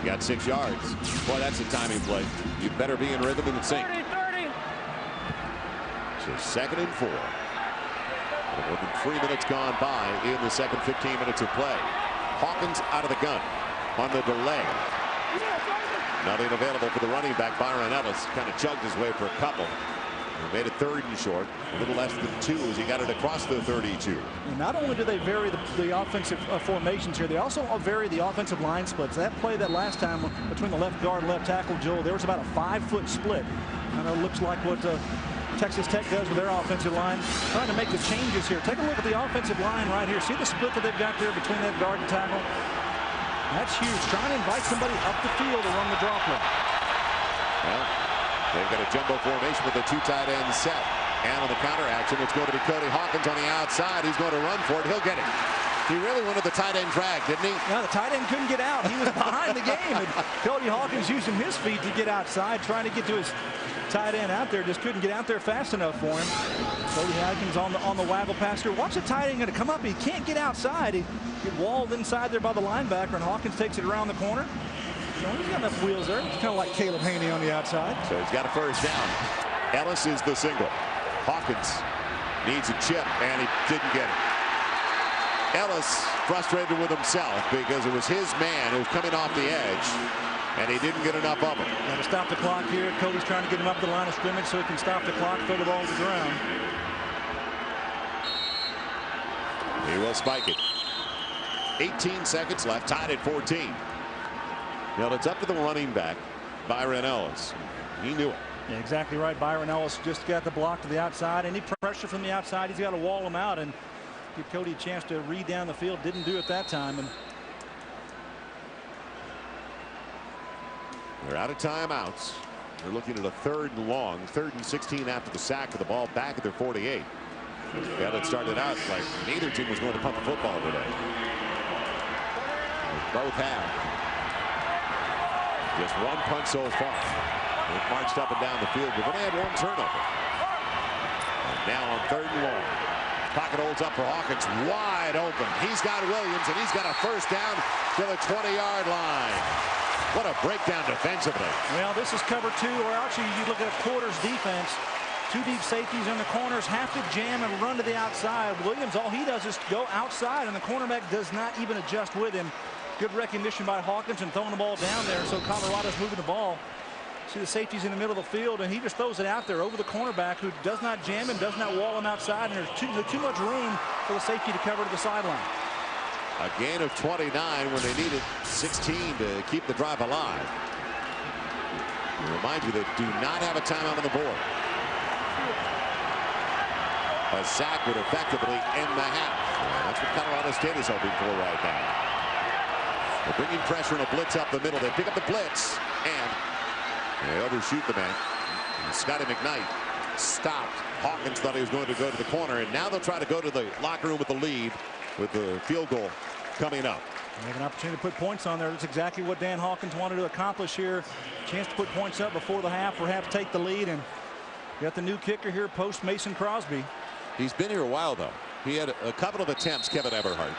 Got 6 yards. Boy, that's a timing play. You better be in rhythm and sync. 30. So 2nd and 4. More than 3 minutes gone by in the second 15 minutes of play. Hawkins out of the gun. on the delay. Nothing available for the running back. Byron Ellis kind of chugged his way for a couple. He made it 3rd and short, a little less than 2 as he got it across the 32. And not only do they vary the offensive formations here, they also vary the offensive line splits. That play that last time between the left guard and left tackle, Joel, there was about a 5-foot split. And it looks like what Texas Tech does with their offensive line, trying to make the changes here. Take a look at the offensive line right here. See the split that they've got there between that guard and tackle? That's huge. Trying to invite somebody up the field to run the draw play. Well, they've got a jumbo formation with a 2 tight end set. And on the counter action, it's going to be Cody Hawkins on the outside. He's going to run for it. He'll get it. He really wanted the tight end drag, didn't he? No, the tight end couldn't get out. He was behind the game. And Cody Hawkins using his feet to get outside, trying to get to his tight end out there. Just couldn't get out there fast enough for him. Cody Hawkins on the waggle pass here. Watch the tight end going to come up. He can't get outside. He get walled inside there by the linebacker, and Hawkins takes it around the corner. So he's got enough wheels there. It's kind of like Caleb Haney on the outside. So he's got a first down. Ellis is the single. Hawkins needs a chip, and he didn't get it. Ellis frustrated with himself because it was his man who was coming off the edge, and he didn't get enough of him. Got to stop the clock here. Cody's trying to get him up the line of scrimmage so he can stop the clock, throw the ball to the ground. He will spike it. 18 seconds left, tied at 14. Now it's up to the running back, Byron Ellis. He knew it. Yeah, exactly right. Byron Ellis just got the block to the outside. Any pressure from the outside, he's got to wall him out and give Cody a chance to read down the field. Didn't do it that time. And they're out of timeouts. They're looking at a 3rd and long, 3rd and 16 after the sack with the ball back at their 48. Yeah, it started out like neither team was going to punt the football today. Both have. Just one punt so far. They've marched up and down the field. We've only had 1 turnover. And now on 3rd and long. Pocket holds up for Hawkins. Wide open. He's got Williams, and he's got a first down to the 20-yard line. What a breakdown defensively. Well, this is cover 2, or actually you look at Porter's defense. 2 deep safeties in the corners have to jam and run to the outside. Williams, all he does is go outside, and the cornerback does not even adjust with him. Good recognition by Hawkins and throwing the ball down there. So Colorado's moving the ball. See the safeties in the middle of the field, and he just throws it out there over the cornerback, who does not jam him, does not wall him outside, and there's too much room for the safety to cover to the sideline. A gain of 29 when they needed 16 to keep the drive alive. I remind you, they do not have a timeout on the board. A sack would effectively end the half. That's what Colorado State is hoping for right now. They're bringing pressure and a blitz up the middle. They pick up the blitz, and they overshoot the man. And Scotty McKnight stopped. Hawkins thought he was going to go to the corner, and now they'll try to go to the locker room with the lead with the field goal coming up. They have an opportunity to put points on there. That's exactly what Dan Hawkins wanted to accomplish here. Chance to put points up before the half, perhaps take the lead, and got the new kicker here post Mason Crosby. He's been here a while, though. He had a couple of attempts, Kevin Eberhardt.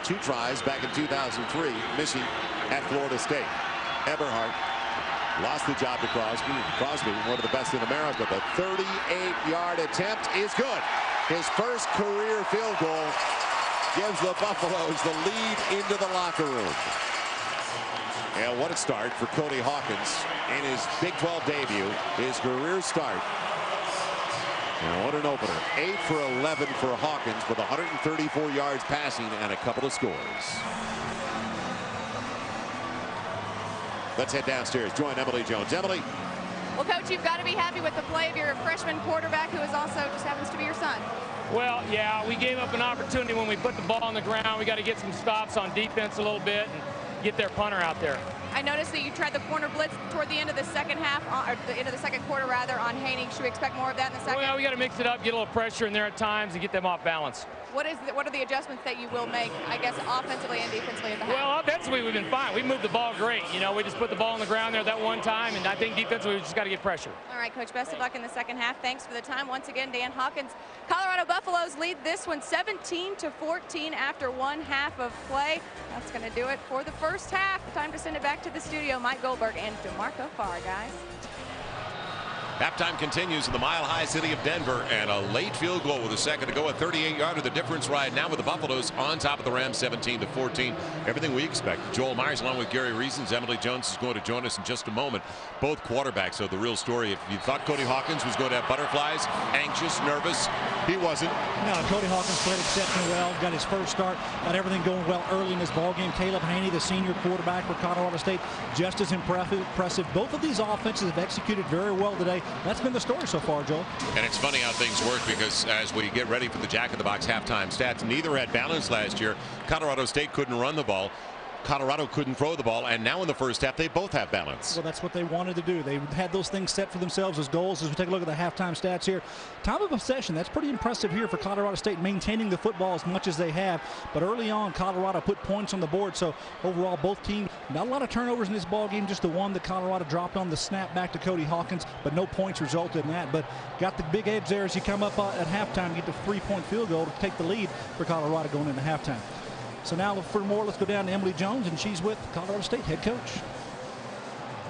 2 tries back in 2003, missing at Florida State. Eberhardt lost the job to Crosby. Crosby, one of the best in America. The 38-yard attempt is good. His first career field goal gives the Buffaloes the lead into the locker room. And what a start for Cody Hawkins in his Big 12 debut, his career start. And what an opener. 8 for 11 for Hawkins with 134 yards passing and a couple of scores. Let's head downstairs. Join Emily Jones. Emily. Well, Coach, you've got to be happy with the play of your freshman quarterback, who is also just happens to be your son. Well, yeah, we gave up an opportunity when we put the ball on the ground. We got to get some stops on defense a little bit and get their punter out there. I noticed that you tried the corner blitz toward the end of the second half, or the end of the second quarter, rather, on Haney. Should we expect more of that in the second? Well, we got to mix it up, get a little pressure in there at times and get them off balance. What are the adjustments that you will make, I guess, offensively and defensively at the half? Well, offensively, we've been fine. We moved the ball great. We just put the ball on the ground there that one time, and I think defensively, we just got to get pressure. All right, Coach, best of luck in the second half. Thanks for the time. Once again, Dan Hawkins. Colorado Buffaloes lead this one 17-14 after 1 half of play. That's going to do it for the first half. Time to send it back to the studio. Mike Goldberg and DeMarco Farr, guys. Halftime continues in the mile-high city of Denver, and a late field goal with a second to go. A 38-yarder, the difference right now with the Buffaloes on top of the Rams, 17-14. Everything we expect. Joel Myers along with Gary Reasons. Emily Jones is going to join us in just a moment. Both quarterbacks are the real story. If you thought Cody Hawkins was going to have butterflies, anxious, nervous, he wasn't. No, Cody Hawkins played exceptionally well. Got his first start. Got everything going well early in this ballgame. Caleb Haney, the senior quarterback for Colorado State, just as impressive. Both of these offenses have executed very well today. That's been the story so far, Joel. And it's funny how things work, because as we get ready for the Jack in the Box halftime stats, neither had balance last year. Colorado State couldn't run the ball. Colorado couldn't throw the ball, and now in the first half they both have balance. Well, that's what they wanted to do. They had those things set for themselves as goals. As we take a look at the halftime stats here, time of possession, that's pretty impressive here for Colorado State, maintaining the football as much as they have. But early on, Colorado put points on the board. So overall, both teams, not a lot of turnovers in this ball game, just the one that Colorado dropped on the snap back to Cody Hawkins, but no points resulted in that. But got the big edge there as you come up at halftime, get the 3-point field goal to take the lead for Colorado going into halftime. So now for more, let's go down to Emily Jones, and she's with Colorado State head coach.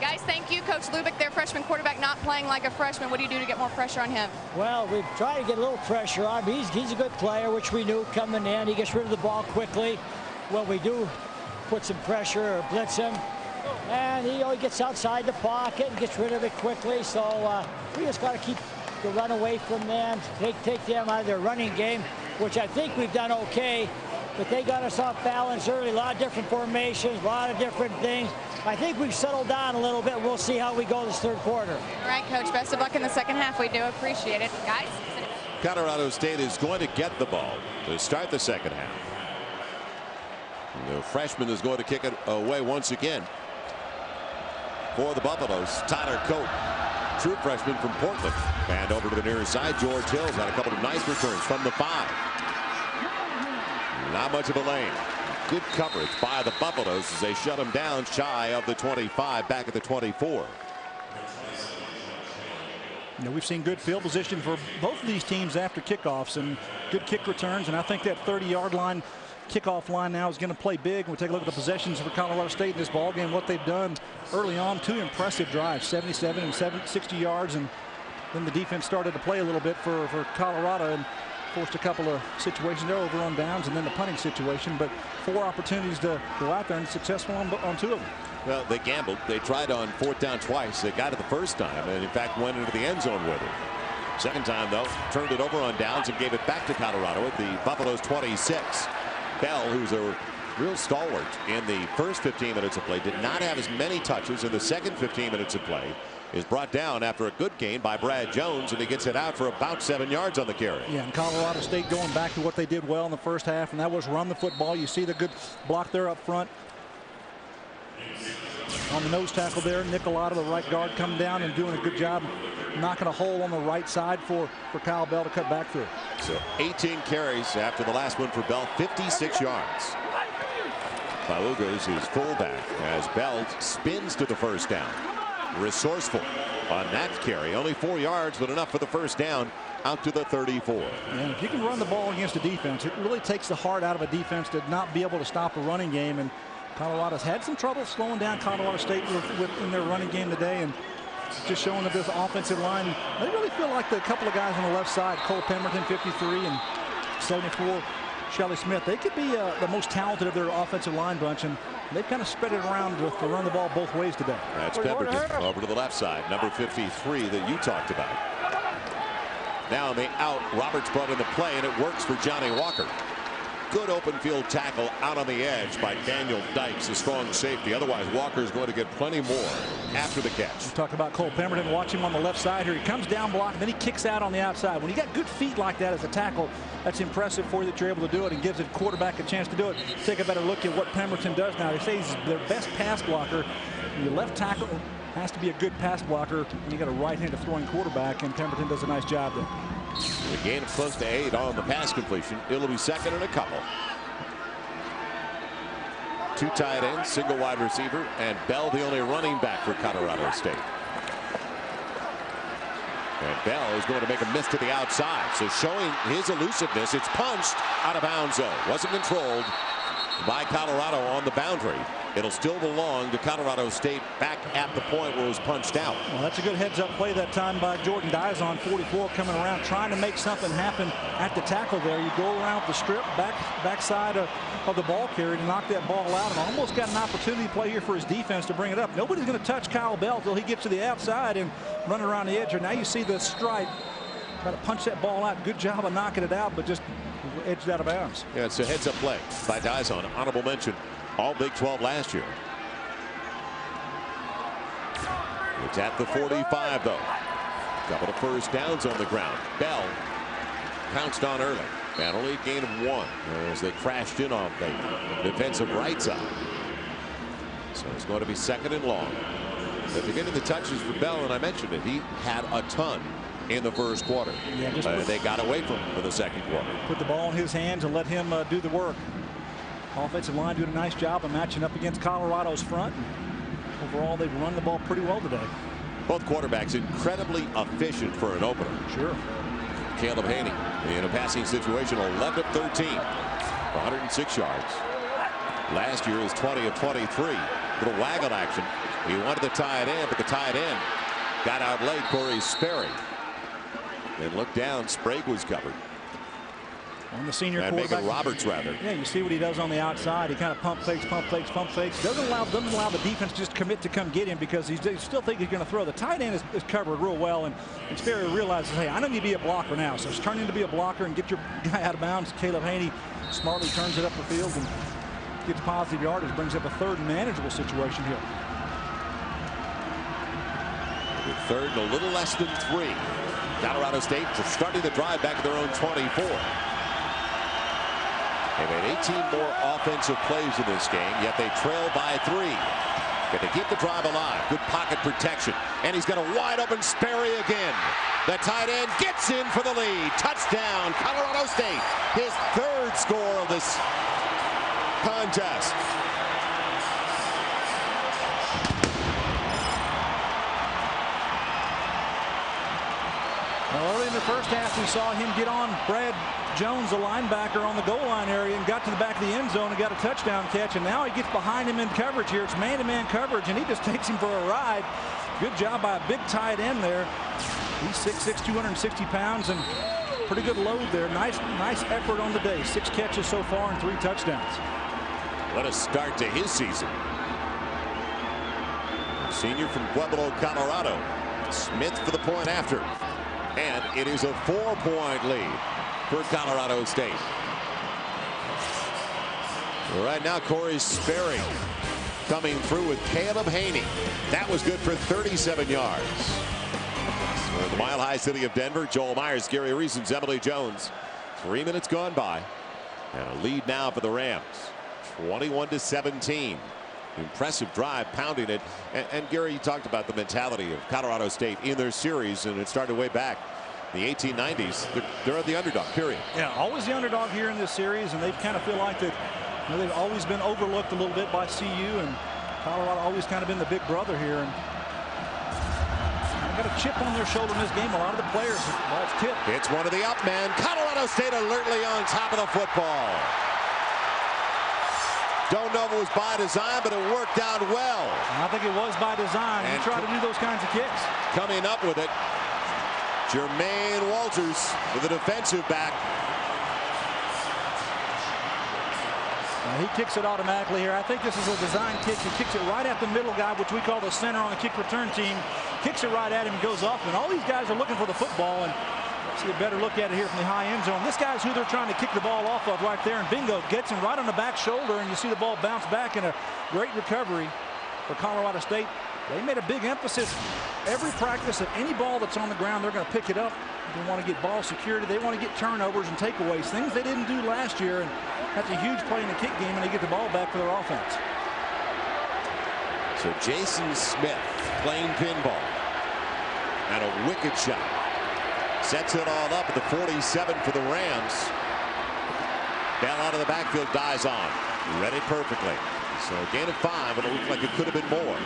Guys, thank you. Coach Lubick, their freshman quarterback, not playing like a freshman. What do you do to get more pressure on him? Well, we've tried to get a little pressure on him. He's a good player, which we knew coming in. He gets rid of the ball quickly. When we do put some pressure or blitz him, and he gets outside the pocket and gets rid of it quickly. So we just got to keep the run away from them, take them out of their running game, which I think we've done okay. But they got us off balance early. A lot of different formations, a lot of different things. I think we've settled down a little bit. We'll see how we go this third quarter. All right, Coach. Best of luck in the second half. We do appreciate it. Guys? Colorado State is going to get the ball to start the second half. The freshman is going to kick it away once again for the Buffaloes. Tyler Coate, true freshman from Portland. And over to the near side, George Hills had a couple of nice returns from the 5. Not much of a lane. Good coverage by the Buffaloes as they shut him down shy of the 25, back at the 24. You know, we've seen good field position for both of these teams after kickoffs and good kick returns, and I think that 30-yard line, kickoff line now is going to play big. We'll take a look at the possessions for Colorado State in this ball game. What they've done early on, 2 impressive drives, 77 and 60 yards, and then the defense started to play a little bit for Colorado and forced a couple of situations there over on downs, and then the punting situation. But 4 opportunities to go out there and successful on 2 of them. Well, they gambled. They tried on 4th down twice. They got it the first time, and in fact went into the end zone with it. Second time, though, turned it over on downs and gave it back to Colorado at the Buffaloes 26. Bell, who's a real stalwart in the first 15 minutes of play, did not have as many touches in the second 15 minutes of play. Is brought down after a good gain by Brad Jones, and he gets it out for about 7 yards on the carry. Yeah, and Colorado State going back to what they did well in the first half, and that was run the football. You see the good block there up front. On the nose tackle there, Nicolata, the right guard, coming down and doing a good job knocking a hole on the right side for Kyle Bell to cut back through. So 18 carries after the last one for Bell, 56 yards. Pauga is his fullback as Bell spins to the first down. Resourceful on that carry, only 4 yards, but enough for the first down out to the 34. And if you can run the ball against a defense, it really takes the heart out of a defense to not be able to stop a running game. And Colorado's had some trouble slowing down Colorado State in their running game today, and just showing that this offensive line, they really feel like the couple of guys on the left side, Cole Pemberton 53 and 74 Shelley Smith, they could be the most talented of their offensive line bunch, and they've kind of spread it around to run the ball both ways today. That's Pemberton over to the left side, number 53 that you talked about. Now on the out, Roberts brought in the play, and it works for Johnny Walker. Good open field tackle out on the edge by Daniel Dykes, a strong safety. Otherwise, Walker's going to get plenty more after the catch. We talk about Cole Pemberton. Watch him on the left side here. He comes down block, and then he kicks out on the outside. When you got good feet like that as a tackle, that's impressive for you that you're able to do it and gives the quarterback a chance to do it. Take a better look at what Pemberton does now. They say he's their best pass blocker. Your left tackle has to be a good pass blocker. You got a right-handed throwing quarterback, and Pemberton does a nice job there. The gain of close to 8 on the pass completion. It'll be second and a couple. 2 tight ends, single wide receiver, and Bell the only running back for Colorado State. And Bell is going to make a miss to the outside. So showing his elusiveness, it's punched out of bounds though. Wasn't controlled. by Colorado on the boundary. It'll still belong to Colorado State back at the point where it was punched out. Well, that's a good heads-up play that time by Jordan Dizon, 44, coming around, trying to make something happen at the tackle there. You go around with the strip, backside of the ball carrier to knock that ball out, and almost got an opportunity play here for his defense to bring it up. Nobody's going to touch Kyle Bell until he gets to the outside and run around the edge. Now you see the stripe. Try to punch that ball out. Good job of knocking it out, but just edged out of bounds. Yeah, it's a heads-up play by Dizon. Honorable mention. All Big 12 last year. It's at the 45, though. Couple of first downs on the ground. Bell pounced on early. And only a gain of 1 as they crashed in off the defensive right side. So it's going to be 2nd and long. But they're getting the touches for Bell, and I mentioned it. He had a ton in the first quarter. Yeah, they got away from him for the second quarter. Put the ball in his hands and let him do the work. Offensive line doing a nice job of matching up against Colorado's front. Overall, they've run the ball pretty well today. Both quarterbacks incredibly efficient for an opener. Sure. Caleb Haney in a passing situation, 11 of 13 for 106 yards. Last year is 20 of 23. Little waggle action. He wanted the tight end, but the tight end got out late. Corey Sperry. Then looked down. Sprague was covered. On the senior and quarterback. Megan Roberts, rather. Yeah, you see what he does on the outside. He kind of pump fakes, pump fakes, pump fakes. Doesn't allow the defense to just commit to come get him because they still think he's going to throw. The tight end is covered real well, and Sperry realizes, hey, I don't need to be a blocker now. So it's turning to be a blocker and get your guy out of bounds. Caleb Haney smartly turns it up the field and gets positive yardage, brings up a 3rd and manageable situation here. With 3rd and a little less than 3. Colorado State just starting the drive back at their own 24. They made 18 more offensive plays in this game, yet they trail by 3. Get to keep the drive alive. Good pocket protection. And he's got a wide open Sperry again. The tight end gets in for the lead. Touchdown, Colorado State. His 3rd score of this contest. Well, early in the first half, we saw him get on Brad Jones, the linebacker, on the goal line area and got to the back of the end zone and got a touchdown catch. And now he gets behind him in coverage here. It's man-to-man coverage, and he just takes him for a ride. Good job by a big tight end there. He's 6'6", 260 pounds, and pretty good load there. Nice effort on the day. 6 catches so far and 3 touchdowns. What a start to his season. Senior from Pueblo, Colorado. Smith for the point after. And it is a 4-point lead for Colorado State. Right now, Corey Sperry coming through with Caleb Haney. That was good for 37 yards. So the Mile High City of Denver, Joel Myers, Gary Reasons, Emily Jones. 3 minutes gone by. And a lead now for the Rams. 21-17. Impressive drive, pounding it. And Gary, you talked about the mentality of Colorado State in their series, and it started way back in the 1890s. They're the underdog, period. Yeah, always the underdog here in this series, and they kind of feel like that. You know, they've always been overlooked a little bit by CU, and Colorado always kind of been the big brother here. And got a chip on their shoulder in this game. A lot of the players, ball's tipped. It's one of the up men. Colorado State alertly on top of the football. Don't know if it was by design, but it worked out well. I think it was by design. You try to do those kinds of kicks. Coming up with it, Jermaine Walters with the defensive back. He kicks it automatically here. I think this is a design kick. He kicks it right at the middle guy, which we call the center on the kick return team. Kicks it right at him, goes off, and all these guys are looking for the football. And see a better look at it here from the high end zone. This guy's who they're trying to kick the ball off of right there, and bingo, gets him right on the back shoulder, and you see the ball bounce back in a great recovery for Colorado State. They made a big emphasis every practice that any ball that's on the ground, they're going to pick it up. They want to get ball security. They want to get turnovers and takeaways, things they didn't do last year, and that's a huge play in the kick game, and they get the ball back for their offense. So Jason Smith playing pinball, and a wicked shot. Sets it all up at the 47 for the Rams. Bell out of the backfield, dies on. Read it perfectly. So a gain of 5, and it looked like it could have been more.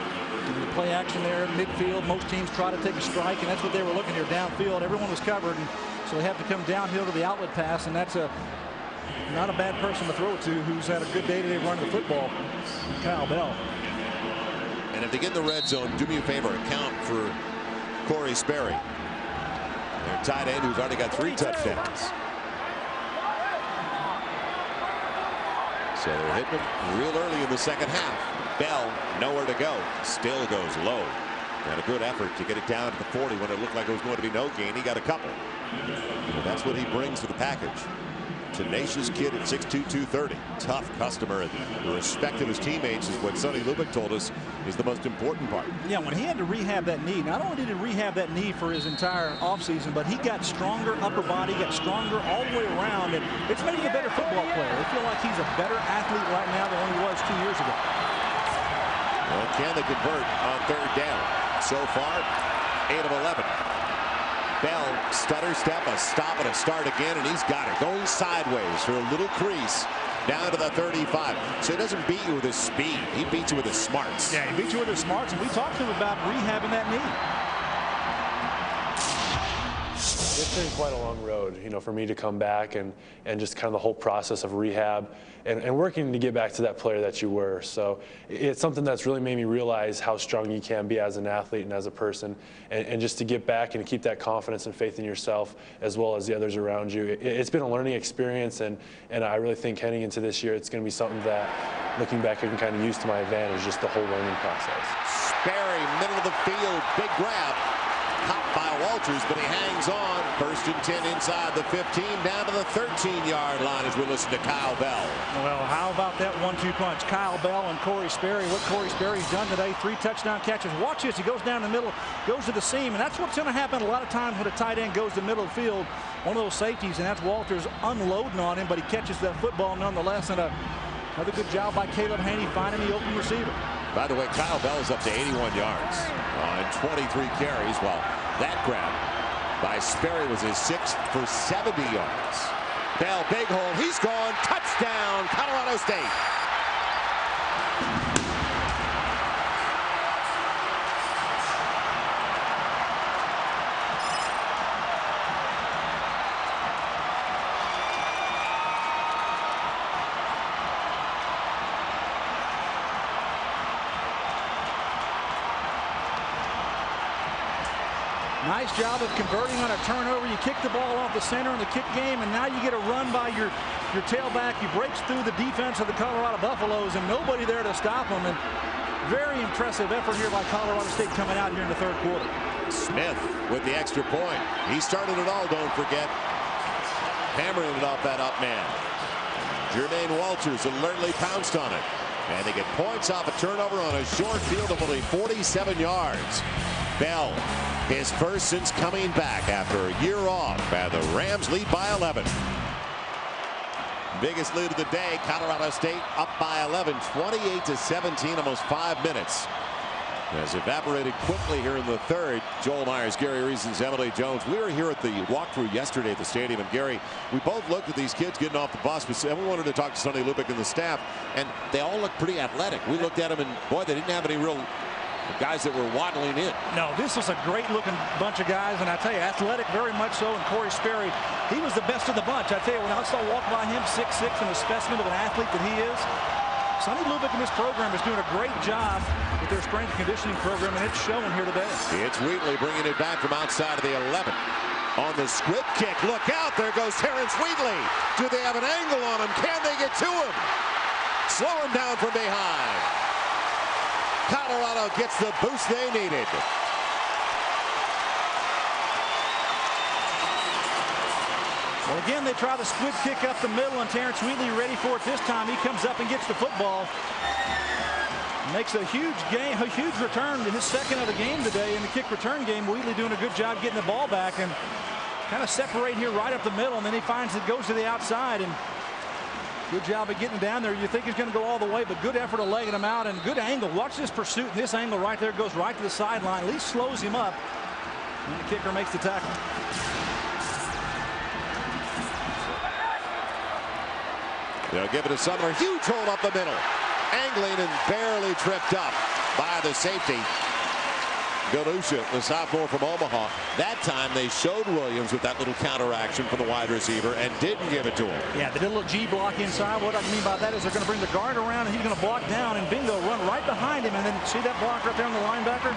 Play action there in midfield. Most teams try to take a strike, and that's what they were looking here downfield. Everyone was covered, and so they have to come downhill to the outlet pass, and that's a Not a bad person to throw it to, who's had a good day today running the football. Kyle Bell. And if they get in the red zone, do me a favor, account for Corey Sperry, their tight end, who's already got 3 touchdowns. So they're hitting him real early in the second half. Bell nowhere to go. Still goes low. Had a good effort to get it down to the 40 when it looked like it was going to be no gain. He got a couple. Well, that's what he brings to the package. Tenacious kid at 6'2", 230. Tough customer. And the respect of his teammates is what Sonny Lubick told us is the most important part. Yeah, when he had to rehab that knee, not only did he rehab that knee for his entire offseason, but he got stronger upper body, got stronger all the way around, and it's made him a better football player. I feel like he's a better athlete right now than he was 2 years ago. Well, can they convert on 3rd down? So far, 8 of 11. Bell, stutter step, a stop and a start again, and he's got it. Going sideways for a little crease down to the 35. So he doesn't beat you with his speed. He beats you with his smarts. Yeah, he beats you with his smarts, and we talked to him about rehabbing that knee. It's been quite a long road, you know, for me to come back and just kind of the whole process of rehab and working to get back to that player that you were. So it's something that's really made me realize how strong you can be as an athlete and as a person, and just to get back and keep that confidence and faith in yourself as well as the others around you. It's been a learning experience, and I really think heading into this year, it's going to be something that, looking back, I can kind of use to my advantage, just the whole learning process. Sperry, middle of the field, big grab. Caught by Walters, but he hangs on. 1st and 10 inside the 15, down to the 13-yard line as we listen to Kyle Bell. Well, how about that 1-2 punch? Kyle Bell and Corey Sperry. What Corey Sperry's done today, 3 touchdown catches. Watch this. He goes down the middle, goes to the seam, and that's what's going to happen a lot of times when a tight end goes to the middle of the field. One of those safeties, and that's Walters unloading on him, but he catches that football nonetheless. And another good job by Caleb Haney finding the open receiver. By the way, Kyle Bell is up to 81 yards on 23 carries, while that grab by Sperry was his 6th for 70 yards. Bell, big hole, he's gone. Touchdown, Colorado State. Nice job of converting on a turnover. You kick the ball off the center in the kick game, and now you get a run by your tailback. He breaks through the defense of the Colorado Buffaloes, and nobody there to stop him. And very impressive effort here by Colorado State coming out here in the 3rd quarter. Smith with the extra point. He started it all, don't forget. Hammering it off that up man. Jermaine Walters alertly pounced on it. And they get points off a turnover on a short field of only 47 yards. Bell, his first since coming back after a year off, and the Rams lead by 11. Biggest lead of the day, Colorado State up by 11, 28-17, almost 5 minutes. Has evaporated quickly here in the 3rd. Joel Myers, Gary Reasons, Emily Jones. We were here at the walkthrough yesterday at the stadium, and Gary, we both looked at these kids getting off the bus, and we wanted to talk to Sonny Lubick and the staff, and they all looked pretty athletic. We looked at them, and boy, they didn't have any real guys that were waddling in. No, this was a great-looking bunch of guys, and I tell you, athletic very much so. And Corey Sperry, he was the best of the bunch. I tell you, when I saw walk by him, 6'6", and a specimen of an athlete that he is, Sonny Lubick and this program is doing a great job with their strength and conditioning program, and it's showing here today. It's Wheatley bringing it back from outside of the 11. On the squib kick, look out, there goes Terrence Wheatley. Do they have an angle on him? Can they get to him? Slow him down from behind. Colorado gets the boost they needed. Well, again, they try the squib kick up the middle, and Terrence Wheatley ready for it this time. He comes up and gets the football. Makes a huge return to his 2nd of the game today in the kick return game. Wheatley doing a good job getting the ball back and kind of separate here right up the middle, and then he finds it goes to the outside, and good job of getting down there. You think he's going to go all the way, but good effort of legging him out, and good angle. Watch this pursuit. This angle right there goes right to the sideline. At least slows him up, and the kicker makes the tackle. They'll give it to Sumner. Huge hold up the middle. Angling and barely tripped up by the safety. Galusha, the sophomore from Omaha. That time they showed Williams with that little counteraction from the wide receiver and didn't give it to him. Yeah, they did a little G block inside. What I mean by that is they're going to bring the guard around and he's going to block down, and bingo, run right behind him. And then see that block right there on the linebacker?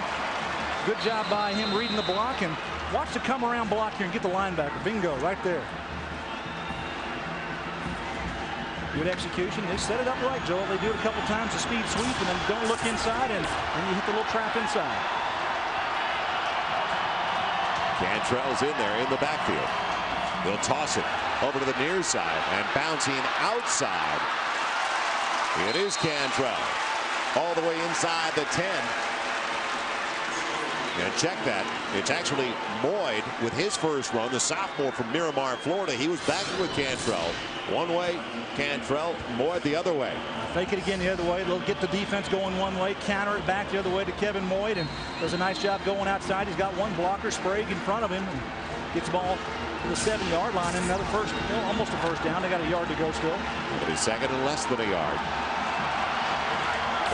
Good job by him reading the block, and watch the come around block here and get the linebacker. Bingo, right there. Good execution. They set it up right, Joel. They do it a couple times, the speed sweep, and then don't look inside, and then you hit the little trap inside. Cantrell's in there in the backfield. They'll toss it over to the near side and bouncing outside. It is Cantrell all the way inside the 10. And check that. It's actually Boyd with his first run, the sophomore from Miramar, Florida. He was backing with Cantrell. One way, Cantrell, Boyd the other way. Fake it again the other way. They'll get the defense going one way, counter it back the other way to Kevin Boyd, and does a nice job going outside. He's got one blocker, Sprague, in front of him, and gets the ball to the 7-yard line, and another first, well, almost a first down. They got a yard to go still. But he's second and less than a yard.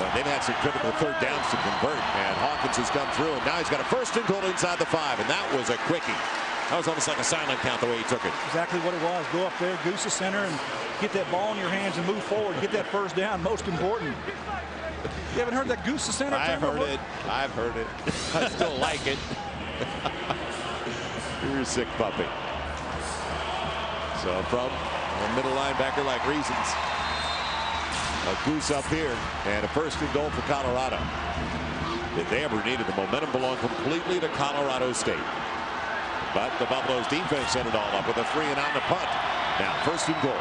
Well, they've had some critical third downs to convert, and Hawkins has come through, and now he's got a first and goal inside the 5, and that was a quickie. That was almost like a silent count the way he took it. Exactly what it was. Go up there, goose the center, and get that ball in your hands and move forward. Get that first down, most important. You haven't heard that goose the center? I've heard it. I've heard it. I still like it. You're a sick puppy. So from a middle linebacker like Reasons, a goose up here and a first and goal for Colorado. If they ever needed, the momentum belonged completely to Colorado State. But the Buffaloes defense set it all up with a 3 and out and a punt. Now first and goal.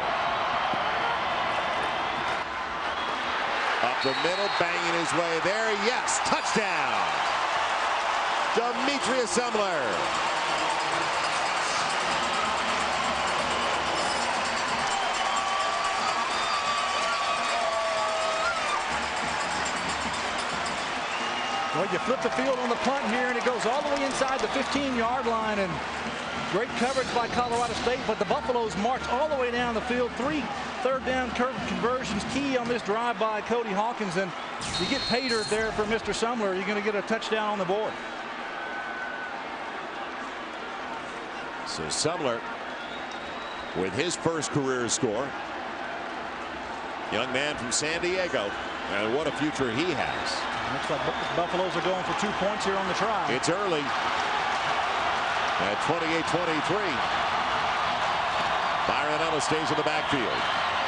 Up the middle, banging his way there. Yes, touchdown. Demetrius Sumler. Well, you flip the field on the punt here, and it goes all the way inside the 15-yard line, and great coverage by Colorado State, but the Buffaloes march all the way down the field. 3 third-down conversions key on this drive by Cody Hawkins, and you get paid there for Mr. Sumler. You're going to get a touchdown on the board. So Sumler with his first career score. Young man from San Diego, and what a future he has. Looks like Buffaloes are going for 2 points here on the try. It's early at 28-23. Byron Ellis stays in the backfield.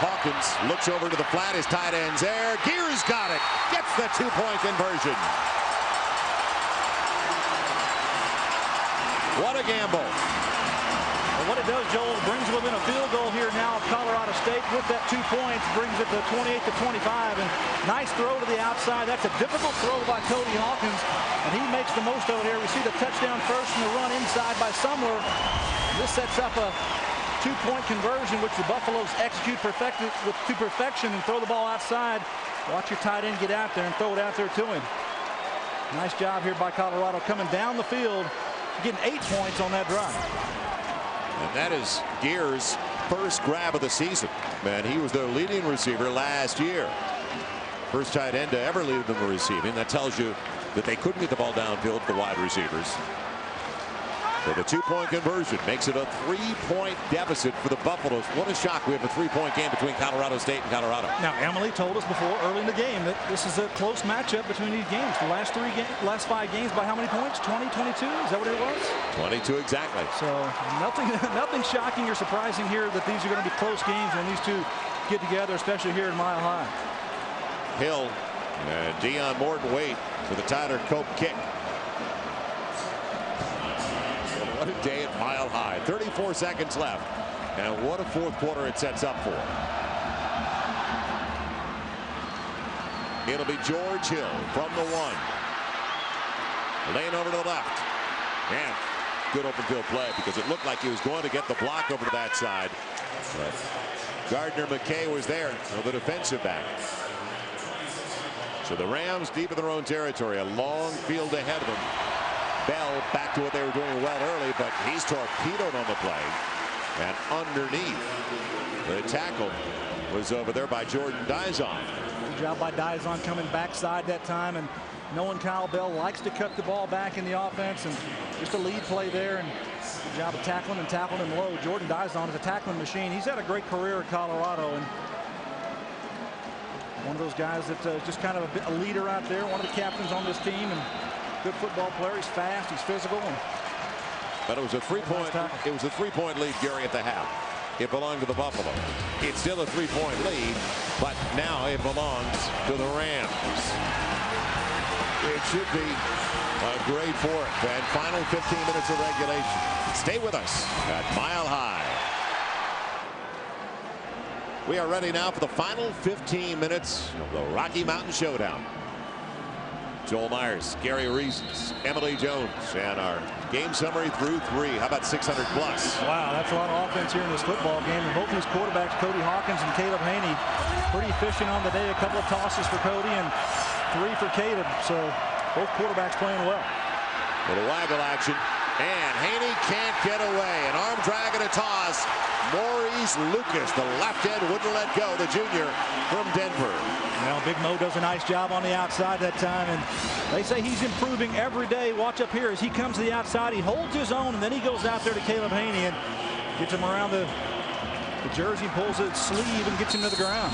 Hawkins looks over to the flat. His tight end's there. Gears got it. Gets the 2-point conversion. What a gamble. Well, what it does, Joel, brings within a field goal here now of Colorado State with that 2 points, brings it to 28-25, and nice throw to the outside. That's a difficult throw by Cody Hawkins, and he makes the most of it here. We see the touchdown first and the run inside by Sumler. This sets up a 2-point conversion, which the Buffaloes execute to perfection and throw the ball outside. Watch your tight end get out there and throw it out there to him. Nice job here by Colorado coming down the field, getting 8 points on that drive. And that is Gears' first grab of the season. Man, he was their leading receiver last year. First tight end to ever lead them in receiving. That tells you that they couldn't get the ball downfield for wide receivers. So the 2-point conversion makes it a 3-point deficit for the Buffaloes. What a shock. We have a 3-point game between Colorado State and Colorado. Now, Emily told us before early in the game that this is a close matchup between these games. The last 5 games by how many points? 20, 22? Is that what it was? 22 exactly. So nothing shocking or surprising here that these are going to be close games when these two get together, especially here in Mile High. Hill and Deion Morton wait for the Tyler Cope kick. What a day at Mile High. 34 seconds left. And what a fourth quarter it sets up for. It'll be George Hill from the 1. Lane over to the left. And good open field play because it looked like he was going to get the block over to that side. But Gardner McKay was there, the defensive back. So the Rams deep in their own territory. A long field ahead of them. Bell back to what they were doing well early, but he's torpedoed on the play. And underneath, the tackle was over there by Jordan Dizon. Good job by Dizon coming backside that time, and knowing Kyle Bell likes to cut the ball back in the offense, and just a lead play there, and good job of tackling him low. Jordan Dizon is a tackling machine. He's had a great career at Colorado, and one of those guys that just kind of a leader out there, one of the captains on this team, and good football player. He's fast, he's physical. But it was a three-point lead, Gary, at the half. It belonged to the Buffalo. It's still a 3-point lead, but now it belongs to the Rams. It should be a great fourth and final 15 minutes of regulation. Stay with us at Mile High. We are ready now for the final 15 minutes of the Rocky Mountain Showdown. Joel Myers, Gary Reasons, Emily Jones, and our game summary through 3. How about 600 plus? Wow, that's a lot of offense here in this football game. And both these quarterbacks, Cody Hawkins and Caleb Haney, pretty efficient on the day. A couple of tosses for Cody and 3 for Caleb. So both quarterbacks playing well. Little waggle action, and Haney can't get away. An arm drag and a toss. Maurice Lucas, the left end, wouldn't let go. The junior from Denver. Well, Big Mo does a nice job on the outside that time, and they say he's improving every day. Watch up here as he comes to the outside. He holds his own, and then he goes out there to Caleb Haney and gets him around the jersey, pulls his sleeve, and gets him to the ground.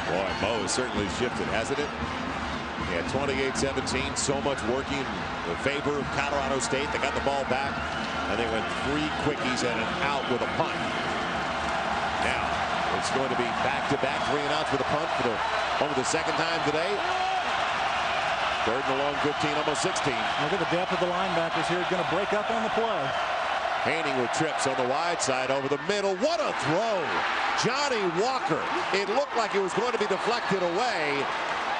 Boy, Mo has certainly shifted, hasn't it? Yeah, 28-17, so much working in favor of Colorado State. They got the ball back, and they went 3 quickies and an out with a punt. Now, it's going to be back-to-back 3 and outs with a punt for only the second time today. 3rd and long, 15, almost 16. Look at the depth of the linebackers here. Going to break up on the play. Haney with trips on the wide side over the middle. What a throw. Johnny Walker. It looked like it was going to be deflected away.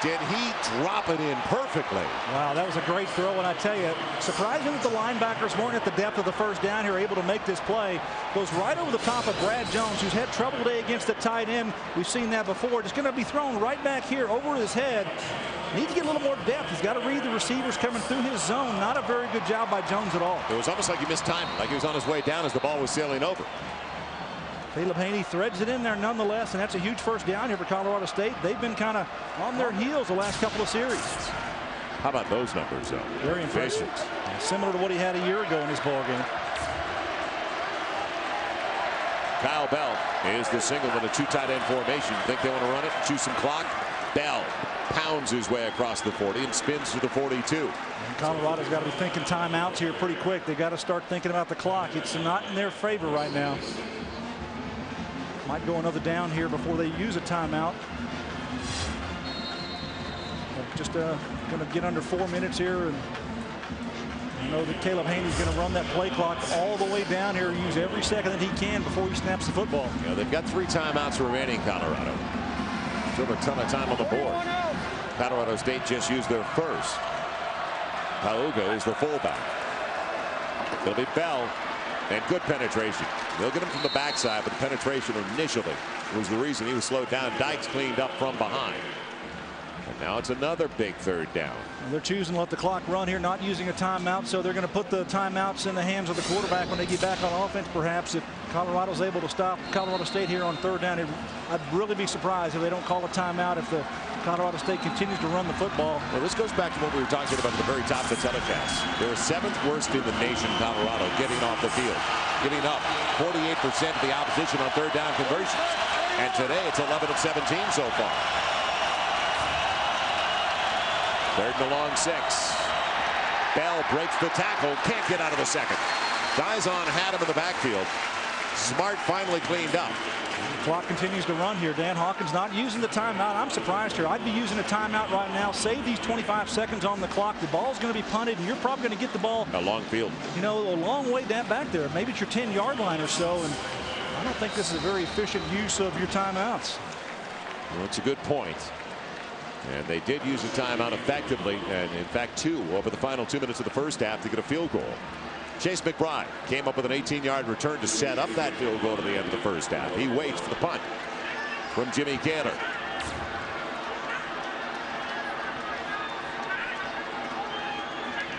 Did he drop it in perfectly? Wow, that was a great throw, and I tell you, surprising that the linebackers weren't at the depth of the first down here, able to make this play. Goes right over the top of Brad Jones, who's had trouble today against the tight end. We've seen that before. Just going to be thrown right back here over his head. Needs to get a little more depth. He's got to read the receivers coming through his zone. Not a very good job by Jones at all. It was almost like he missed time, like he was on his way down as the ball was sailing over. Caleb Haney threads it in there nonetheless, and that's a huge first down here for Colorado State. They've been kind of on their heels the last couple of series. How about those numbers, though? Very impressive. Similar to what he had a year ago in his ball game. Kyle Bell is the single in a 2 tight end formation. Think they want to run it, chew some clock? Bell pounds his way across the 40 and spins to the 42. And Colorado's got to be thinking timeouts here pretty quick. They've got to start thinking about the clock. It's not in their favor right now. Might go another down here before they use a timeout. Just going to get under 4 minutes here, and I know that Caleb Haney's going to run that play clock all the way down here, use every second that he can before he snaps the football. Yeah, they've got 3 timeouts remaining, Colorado. Still a ton of time on the board. Colorado State just used their first. Pauga is the fullback. It'll be Bell. And good penetration. They'll get him from the backside, but the penetration initially was the reason he was slowed down. Dykes cleaned up from behind. And now it's another big 3rd down. And they're choosing to let the clock run here, not using a timeout, so they're going to put the timeouts in the hands of the quarterback when they get back on offense, perhaps. If Colorado's able to stop Colorado State here on 3rd down, I'd really be surprised if they don't call a timeout if the Colorado State continues to run the football. Well, this goes back to what we were talking about at the very top of the telecast. They're 7th worst in the nation, Colorado, getting off the field. Giving up 48% of the opposition on 3rd down conversions. And today it's 11 of 17 so far. 3rd and long, 6. Bell breaks the tackle, can't get out of the second. Dizon had him in the backfield. Smart finally cleaned up. The clock continues to run here. Dan Hawkins not using the timeout. I'm surprised here. I'd be using a timeout right now. Save these 25 seconds on the clock. The ball's going to be punted, and you're probably going to get the ball a long field. You know, a long way down back there. Maybe it's your 10-yard line or so. And I don't think this is a very efficient use of your timeouts. Well, it's a good point. And they did use a timeout effectively, and in fact 2 over the final 2 minutes of the first half to get a field goal. Chase McBride came up with an 18-yard return to set up that field goal to the end of the first half. He waits for the punt from Jimmy Gaylor.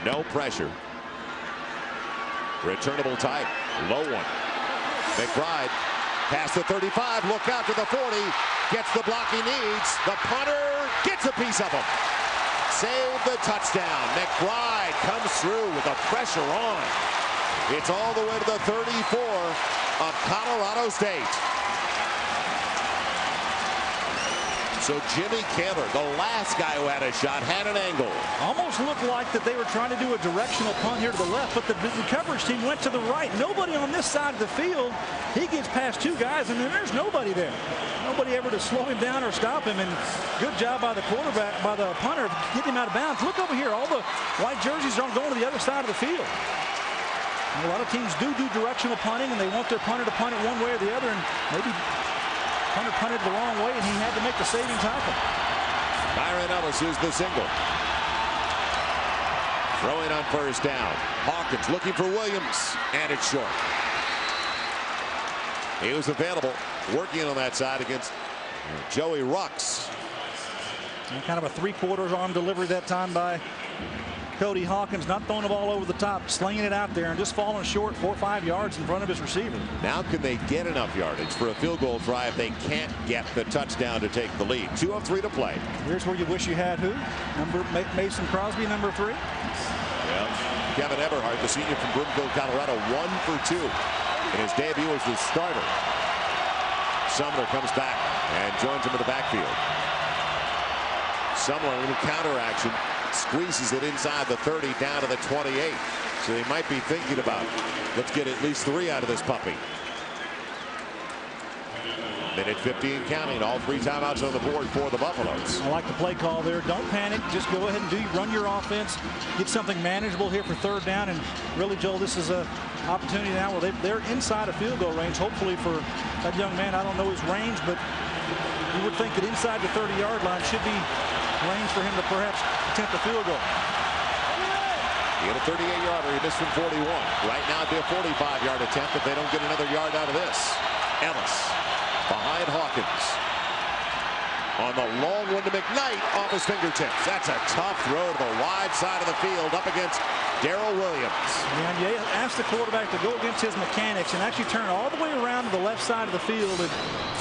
No pressure. Returnable type. Low one. McBride past the 35. Look out to the 40. Gets the block he needs. The punter gets a piece of him. save the touchdown. McBride comes through with the pressure on. It's all the way to the 34 of Colorado State. So Jimmy Kaler, the last guy who had a shot, had an angle. Almost looked like that they were trying to do a directional punt here to the left, but the coverage team went to the right. Nobody on this side of the field. He gets past two guys, and then there's nobody there. Nobody ever to slow him down or stop him, and good job by the quarterback, by the punter, getting him out of bounds. Look over here. All the white jerseys are going to the other side of the field. And a lot of teams do directional punting, and they want their punter to punt it one way or the other, and maybe punter punted the wrong way, and he had to make the saving tackle. Byron Ellis is the single. Throwing on first down. Hawkins looking for Williams, and it's short. He was available, working on that side against Joey Rux. And kind of a three-quarters arm delivery that time by Cody Hawkins, not throwing the ball over the top, slinging it out there and just falling short 4 or 5 yards in front of his receiver. Now can they get enough yardage for a field goal try if they can't get the touchdown to take the lead? 2 of 3 to play. Here's where you wish you had who? Mason Crosby, number 3. Yeah. Kevin Eberhardt, the senior from Broomfield, Colorado, 1 for 2 in his debut as the starter. Sumner comes back and joins him in the backfield. Sumner, a little counter action. Squeezes it inside the 30 down to the 28. So they might be thinking about, let's get at least 3 out of this puppy. Minute 15 counting. All 3 timeouts on the board for the Buffaloes. I like the play call there. Don't panic. Just go ahead and run your offense. Get something manageable here for 3rd down. And really, Joel, this is an opportunity now where they're inside a field goal range. Hopefully for that young man, I don't know his range, but you would think that inside the 30-yard line should be range for him to perhaps attempt a field goal. He had a 38-yarder. He missed from 41. Right now it'd be a 45-yard attempt if they don't get another yard out of this. Ellis behind Hawkins. On the long one to McKnight off his fingertips. That's a tough throw to the wide side of the field up against Darrell Williams. And you ask the quarterback to go against his mechanics and actually turn all the way around to the left side of the field. And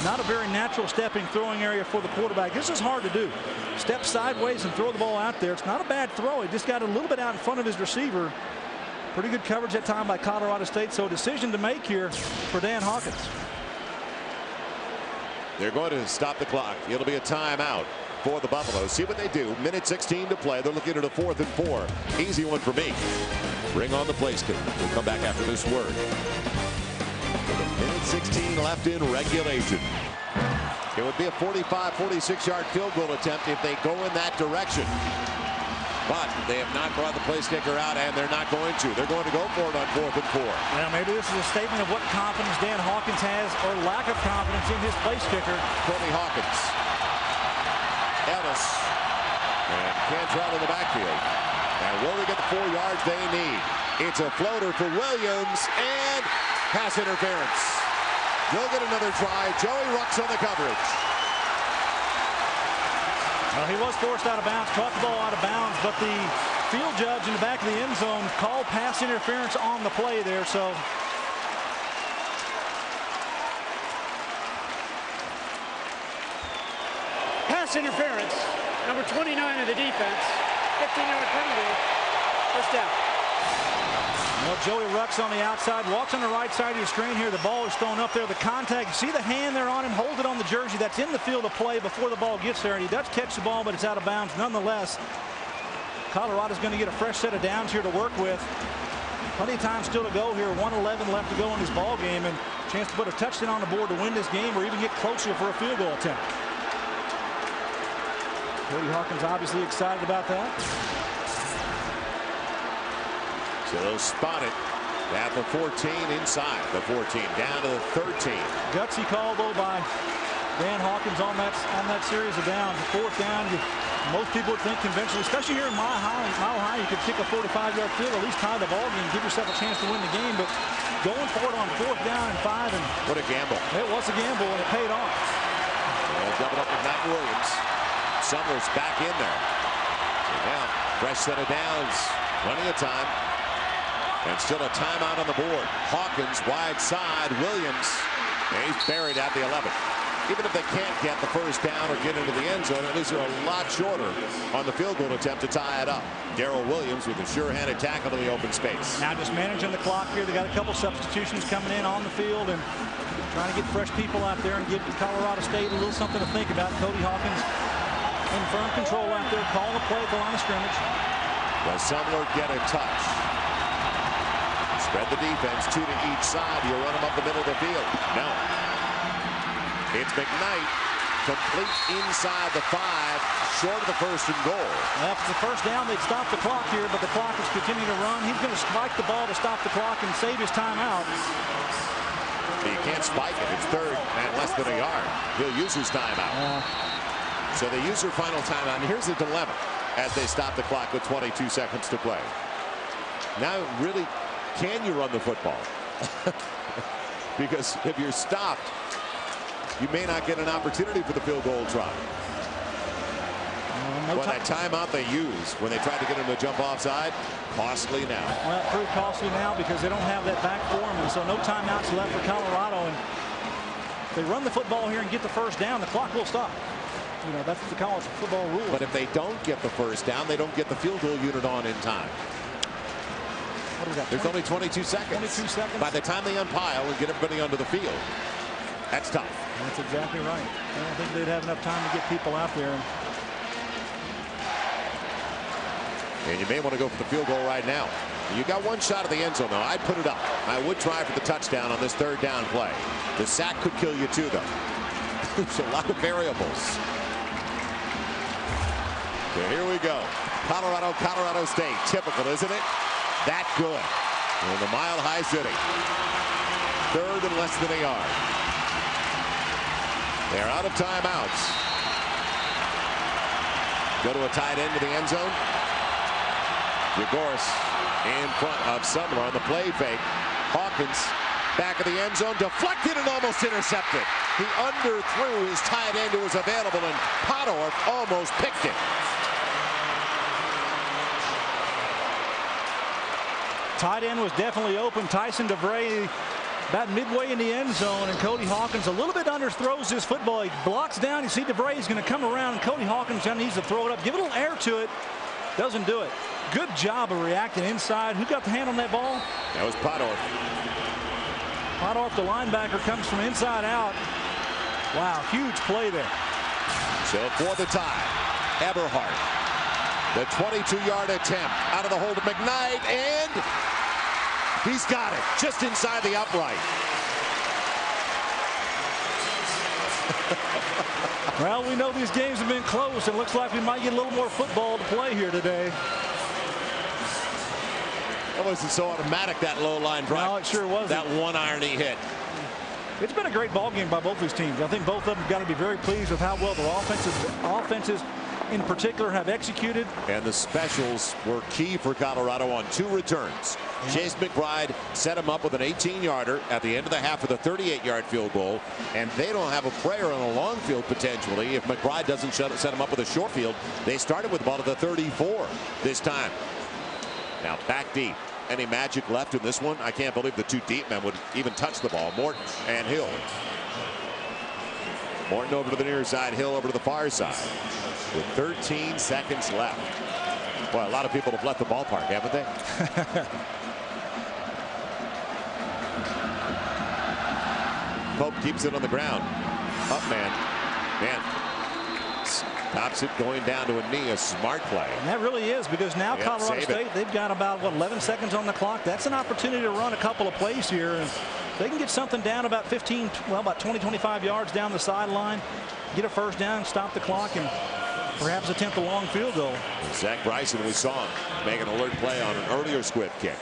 not a very natural stepping throwing area for the quarterback. This is hard to do. Step sideways and throw the ball out there. It's not a bad throw. He just got a little bit out in front of his receiver. Pretty good coverage that time by Colorado State. So a decision to make here for Dan Hawkins. They're going to stop the clock. It'll be a timeout for the Buffaloes. See what they do. Minute 16 to play. They're looking at a 4th and 4. Easy one for me. Bring on the play stick. We'll come back after this word. Minute 16 left in regulation. It would be a 45, 46-yard field goal attempt if they go in that direction. But they have not brought the place kicker out, and they're not going to. They're going to go for it on 4th and 4. Well, maybe this is a statement of what confidence Dan Hawkins has, or lack of confidence in his place kicker. Cody Hawkins. Ellis. And Cantrell in the backfield. And will they get the 4 yards they need? It's a floater for Williams, and pass interference. They'll get another try. Joey Rux on the coverage. Well, he was forced out of bounds, caught the ball out of bounds, but the field judge in the back of the end zone called pass interference on the play there. So pass interference, number 29 of the defense, 15-yard penalty, first down. Well, Joey Rux on the outside, walks on the right side of your screen here. The ball is thrown up there. The contact, see the hand there on him, hold it on the jersey. That's in the field of play before the ball gets there. And he does catch the ball, but it's out of bounds nonetheless. Colorado's going to get a fresh set of downs here to work with. Plenty of time still to go here. 1:11 left to go in this ball game, and a chance to put a touchdown on the board to win this game or even get closer for a field goal attempt. Cody Hawkins obviously excited about that. So they'll spot it at the 14, inside the 14, down to the 13. Gutsy call though by Dan Hawkins on that series of downs. 4th down. Most people would think conventionally, especially here in Mile High, you could kick a 45-yard field, at least tie the ball game, give yourself a chance to win the game. But going for it on 4th down and 5, and what a gamble! It was a gamble, and it paid off. They'll double up with Matt Williams. Summers back in there. So now, fresh set of downs, plenty of time. And still a timeout on the board. Hawkins wide side. Williams. He's buried at the 11. even if they can't get the first down or get into the end zone, at least they're a lot shorter on the field goal attempt to tie it up. Darrell Williams with a sure-handed tackle to the open space. Now just managing the clock here. They got a couple substitutions coming in on the field and trying to get fresh people out there and give Colorado State a little something to think about. Cody Hawkins in firm control out there, calling a play at the line of scrimmage. Does Sumler get a touch? Spread the defense, 2 to each side. You'll run them up the middle of the field. No. It's McKnight, complete inside the 5, short of the first and goal. After the first down, they'd stop the clock here, but the clock is continuing to run. He's going to spike the ball to stop the clock and save his timeout. You can't spike it. It's third and less than a yard. He'll use his timeout. So they use their final timeout. And here's the dilemma as they stop the clock with 22 seconds to play. Now, really, can you run the football? Because if you're stopped, you may not get an opportunity for the field goal try. That timeout they use when they tried to get him to jump offside, costly now. Well, pretty costly now because they don't have that back for him, and so no timeouts left for Colorado. And if they run the football here and get the first down, the clock will stop. You know, that's the college football rule. But if they don't get the first down, they don't get the field goal unit on in time. What do we got? There's only 22 seconds. 22 seconds. By the time they unpile and get everybody onto the field, that's tough. That's exactly right. I don't think they'd have enough time to get people out there. And you may want to go for the field goal right now. You got one shot at the end zone, though. I'd put it up. I would try for the touchdown on this third down play. The sack could kill you, too, though. There's a lot of variables. So here we go. Colorado State. Typical, isn't it? That good. In the Mile High City. Third and less than a yard. They're out of timeouts. Go to a tight end to the end zone. Jagoras in front of Sumler on the play fake. Hawkins back of the end zone, deflected and almost intercepted. He underthrew his tight end who was available, and Podorf almost picked it. Tight end was definitely open. Tyson DeVray about midway in the end zone, and Cody Hawkins a little bit underthrows this football. He blocks down. You see DeVray is going to come around, and Cody Hawkins needs to throw it up. Give a little air to it. Doesn't do it. Good job of reacting inside. Who got the hand on that ball? That was Podorf. Podorf, the linebacker, comes from inside out. Wow, huge play there. So for the tie, Eberhardt. The 22-yard attempt out of the hold of McKnight, and he's got it just inside the upright. Well, we know these games have been close. It looks like we might get a little more football to play here today. That wasn't so automatic, that low line drive. No, it sure wasn't. That one iron he hit. It's been a great ball game by both these teams. I think both of them got to be very pleased with how well their offenses in particular have executed. And the specials were key for Colorado on 2 returns. Chase McBride set him up with an 18-yarder at the end of the half with a 38-yard field goal, and they don't have a prayer on a long field potentially if McBride doesn't set him up with a short field. They started with the ball at the 34 this time. Now back deep. Any magic left in this one? I can't believe the 2 deep men would even touch the ball. Morton and Hill. Morton over to the near side, Hill over to the far side. With 13 seconds left. Boy, a lot of people have left the ballpark, haven't they? Pope keeps it on the ground. Up man. Stops it going down to a knee. A smart play. And that really is, because now Colorado State, they've got about, 11 seconds on the clock. That's an opportunity to run a couple of plays here. And they can get something down about 20, 25 yards down the sideline, get a first down, stop the clock, and perhaps attempt a long field goal. Zach Bryson, we saw him make an alert play on an earlier squib kick.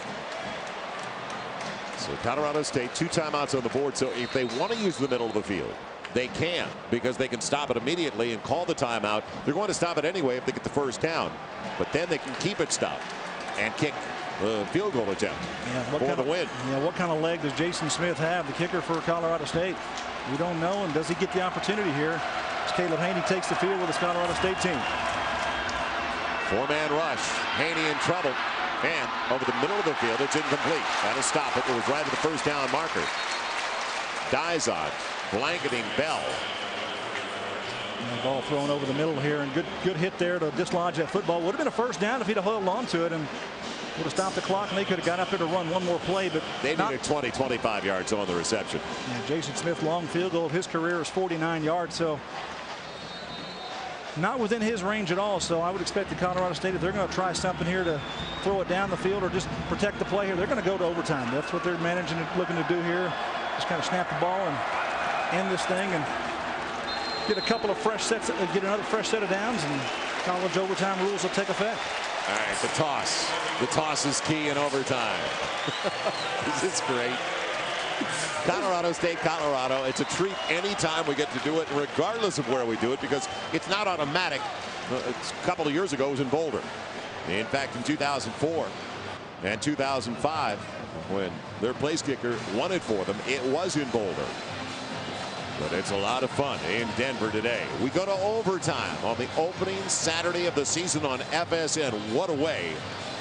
So Colorado State, 2 timeouts on the board. So if they want to use the middle of the field, they can, because they can stop it immediately and call the timeout. They're going to stop it anyway if they get the first down, but then they can keep it stopped and kick the field goal attempt for the win. What kind of leg does Jason Smith have, the kicker for Colorado State? We don't know, and does he get the opportunity here as Caleb Haney takes the field with his Colorado State team? 4-man rush. Haney in trouble, and over the middle of the field, it's incomplete. That'll stop it. It was right at the first down marker. Dizon blanketing Bell. And the ball thrown over the middle here, and good hit there to dislodge that football. Would have been a first down if he'd have held on to it, and would have stopped the clock, and they could have got up there to run one more play. But they needed 20-25 yards on the reception. Yeah, Jason Smith, long field goal of his career is 49 yards, so not within his range at all. So I would expect the Colorado State, if they're going to try something here to throw it down the field or just protect the play here, they're going to go to overtime. That's what they're managing and looking to do here. Just kind of snap the ball and end this thing and get a couple of fresh sets, get another fresh set of downs, and college overtime rules will take effect. All right, the toss. The toss is key in overtime. This is great. Colorado State, Colorado. It's a treat anytime we get to do it, regardless of where we do it, because it's not automatic. A couple of years ago, it was in Boulder. In fact, in 2004 and 2005, when their place kicker won it for them, it was in Boulder. But it's a lot of fun in Denver today. We go to overtime on the opening Saturday of the season on FSN. What a way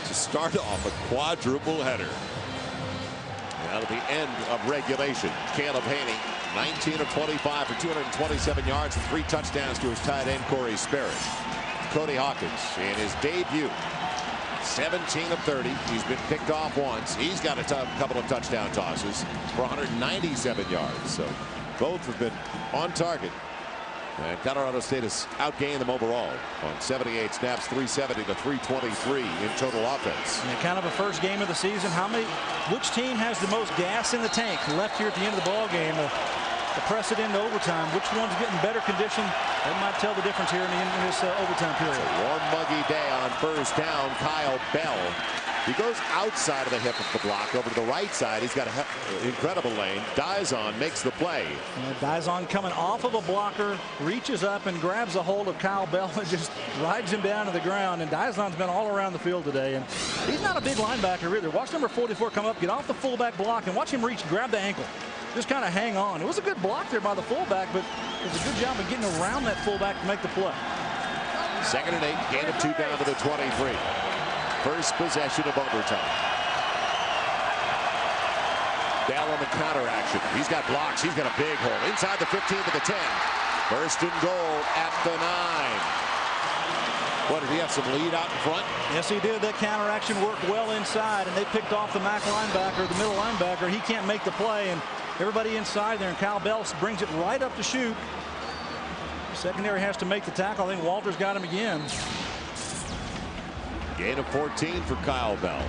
to start off a quadruple header. At the end of regulation, Caleb Haney, 19 of 25 for 227 yards and 3 touchdowns to his tight end, Corey Sperry. Cody Hawkins in his debut, 17 of 30. He's been picked off once. He's got a couple of touchdown tosses for 197 yards. So both have been on target. And Colorado State has outgained them overall on 78 snaps, 370 to 323 in total offense. And kind of a first game of the season. Which team has the most gas in the tank left here at the end of the ball game? The press it into overtime. Which one's getting better condition? That might tell the difference here in this overtime period. It's a warm, muggy day on first down. Kyle Bell. He goes outside of the hip of the block over to the right side. He's got an incredible lane. Dizon makes the play. Dizon coming off of a blocker, reaches up and grabs a hold of Kyle Bell and just rides him down to the ground. And Dizon's been all around the field today. And he's not a big linebacker either. Watch number 44 come up, get off the fullback block, and watch him reach, grab the ankle. Just kind of hang on. It was a good block there by the fullback, but it was a good job of getting around that fullback to make the play. 2nd and 8, gain of 2 down to the 23. First possession of overtime. Bell on the counter action. He's got blocks. He's got a big hole. Inside the 15 to the 10. First and goal at the 9. What, did he have some lead out in front? Yes, he did. That counter action worked well inside, and they picked off the MAC linebacker, the middle linebacker. He can't make the play, and everybody inside there, and Kyle Bell brings it right up to shoot. Secondary has to make the tackle. I think Walter's got him again. Gain of 14 for Kyle Bell.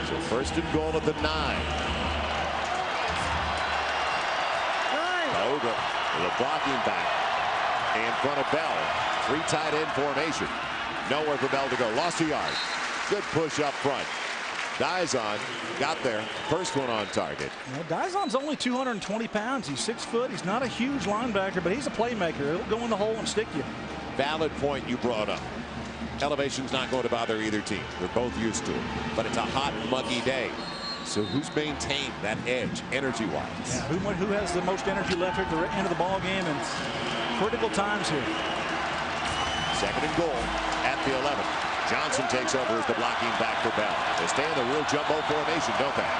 So first and goal at the 9. Boga, the blocking back in front of Bell. 3 tight end formation. Nowhere for Bell to go. Lost a yard. Good push up front. Dizon got there. First one on target. Dizon's only 220 pounds. He's 6 foot. He's not a huge linebacker, but he's a playmaker. He'll go in the hole and stick you. Valid point you brought up. Elevation's not going to bother either team. They're both used to it. But it's a hot, muggy day. So who's maintained that edge energy-wise? Yeah, who has the most energy left at the end of the ball game and critical times here. 2nd and goal at the 11. Johnson takes over as the blocking back for Bell. They stay in the real jumbo formation, don't they?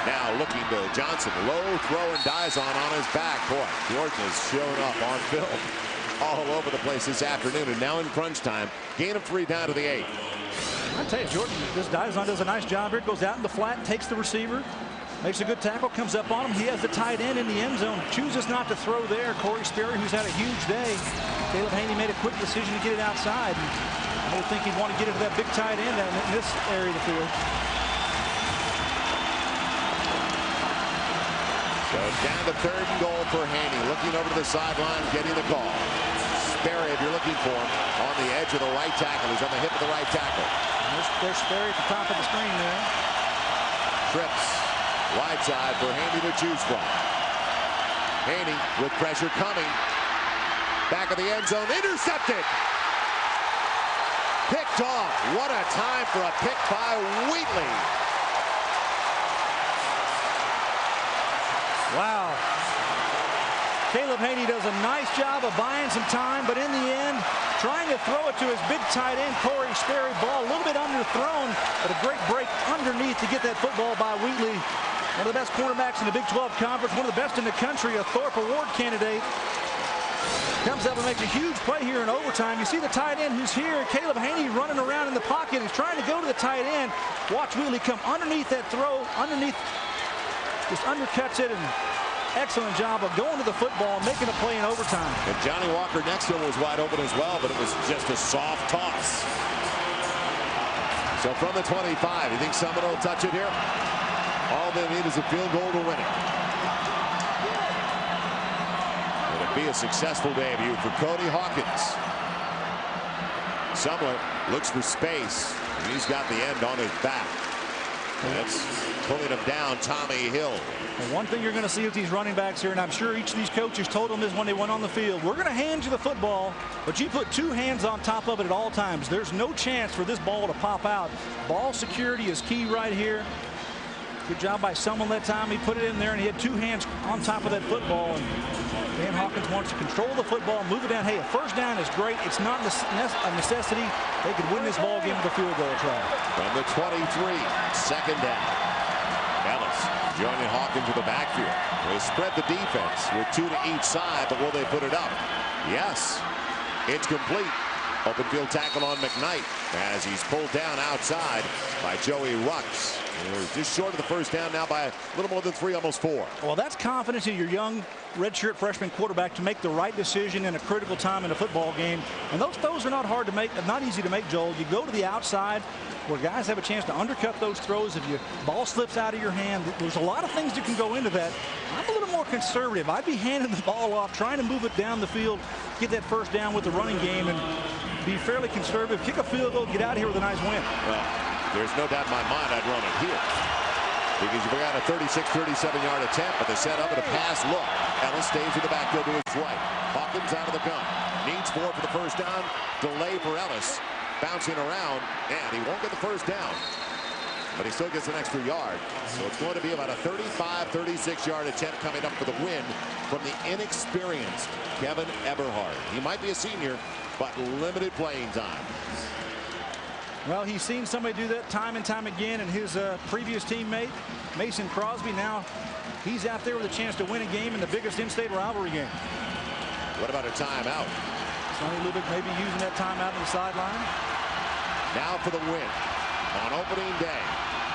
Now looking to Johnson. Low throw and Dizon on his back. Boy, Jordan has shown up on film all over the place this afternoon, and now in crunch time, gain of 3 down to the 8. I tell you, Jordan, this Dizon does a nice job here. Goes out in the flat, takes the receiver, makes a good tackle, comes up on him. He has the tight end in the end zone. Chooses not to throw there. Corey Sperry, who's had a huge day. Caleb Haney made a quick decision to get it outside. I would think he'd want to get it to that big tight end down in this area of the field. So down to 3rd and goal for Haney. Looking over to the sideline, getting the call. Sperry, if you're looking for him, on the edge of the right tackle. He's on the hip of the right tackle. There's Sperry at the top of the screen there. Trips. Wide side for Haney to choose from. Haney with pressure coming. Back of the end zone. Intercepted. Picked off. What a time for a pick by Wheatley. Wow. Caleb Haney does a nice job of buying some time, but in the end, trying to throw it to his big tight end, Corey Sperry. Ball a little bit underthrown, but a great break underneath to get that football by Wheatley. One of the best cornerbacks in the Big 12 Conference, one of the best in the country, a Thorpe Award candidate. Comes up and makes a huge play here in overtime. You see the tight end who's here, Caleb Haney, running around in the pocket. He's trying to go to the tight end. Watch Wheatley come underneath that throw, just undercuts it, and excellent job of going to the football, making a play in overtime. And Johnny Walker next to him was wide open as well, but it was just a soft toss. So from the 25, you think someone will touch it here? All they need is a field goal to win it. It'll be a successful debut for Cody Hawkins. Someone looks for space. He's got the end on his back. That's pulling him down, Tommy Hill. And one thing you're going to see with these running backs here, and I'm sure each of these coaches told them this when they went on the field, we're going to hand you the football, but you put two hands on top of it at all times. There's no chance for this ball to pop out. Ball security is key right here. Good job by someone that time. He put it in there, and he had two hands on top of that football. And Dan Hawkins wants to control the football, move it down. Hey, a first down is great. It's not a necessity. They could win this ball game with a field goal try. From the 23, second down. Ellis joining Hawkins with the backfield. They spread the defense with two to each side, but will they put it up? Yes. It's complete. Open field tackle on McKnight as he's pulled down outside by Joey Rux. They're just short of the first down now by a little more than 3, almost 4. Well, that's confidence in your young redshirt freshman quarterback to make the right decision in a critical time in a football game. And those throws are not hard to make, not easy to make, Joel. You go to the outside where guys have a chance to undercut those throws. If your ball slips out of your hand, there's a lot of things that can go into that. I'm a little more conservative. I'd be handing the ball off, trying to move it down the field, get that first down with the running game, and be fairly conservative. Kick a field goal, get out of here with a nice win. Well, there's no doubt in my mind I'd run it here, because you got a 36, 37-yard attempt, but they set up at a pass look. Ellis stays in the backfield to his right. Hawkins out of the gun. Needs 4 for the first down. Delay for Ellis. Bouncing around, and he won't get the first down, but he still gets an extra yard. So it's going to be about a 35, 36-yard attempt coming up for the win from the inexperienced Kevin Eberhard. He might be a senior, but limited playing time. Well, he's seen somebody do that time and time again, and his previous teammate, Mason Crosby, now he's out there with a chance to win a game in the biggest in-state rivalry game. What about a timeout? Sonny Lubick maybe using that timeout on the sideline. Now for the win on opening day.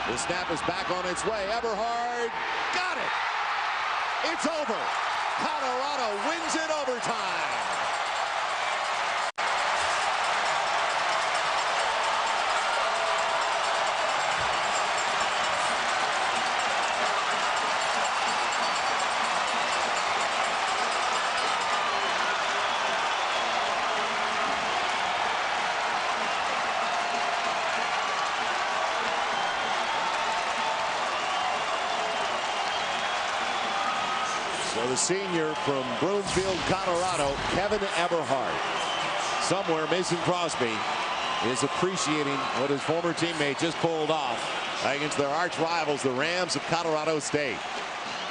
The snap is back on its way. Eberhard got it. It's over. Colorado wins in overtime. So the senior from Broomfield, Colorado, Kevin Eberhard. Somewhere Mason Crosby is appreciating what his former teammate just pulled off against their arch rivals, the Rams of Colorado State.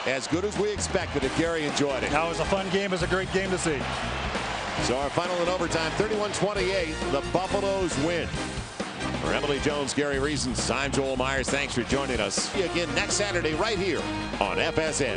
As good as we expected if Gary enjoyed it. That was a fun game. It was a great game to see. So our final in overtime, 31-28, the Buffaloes win. For Emily Jones, Gary Reasons, I'm Joel Myers. Thanks for joining us. See you again next Saturday right here on FSN.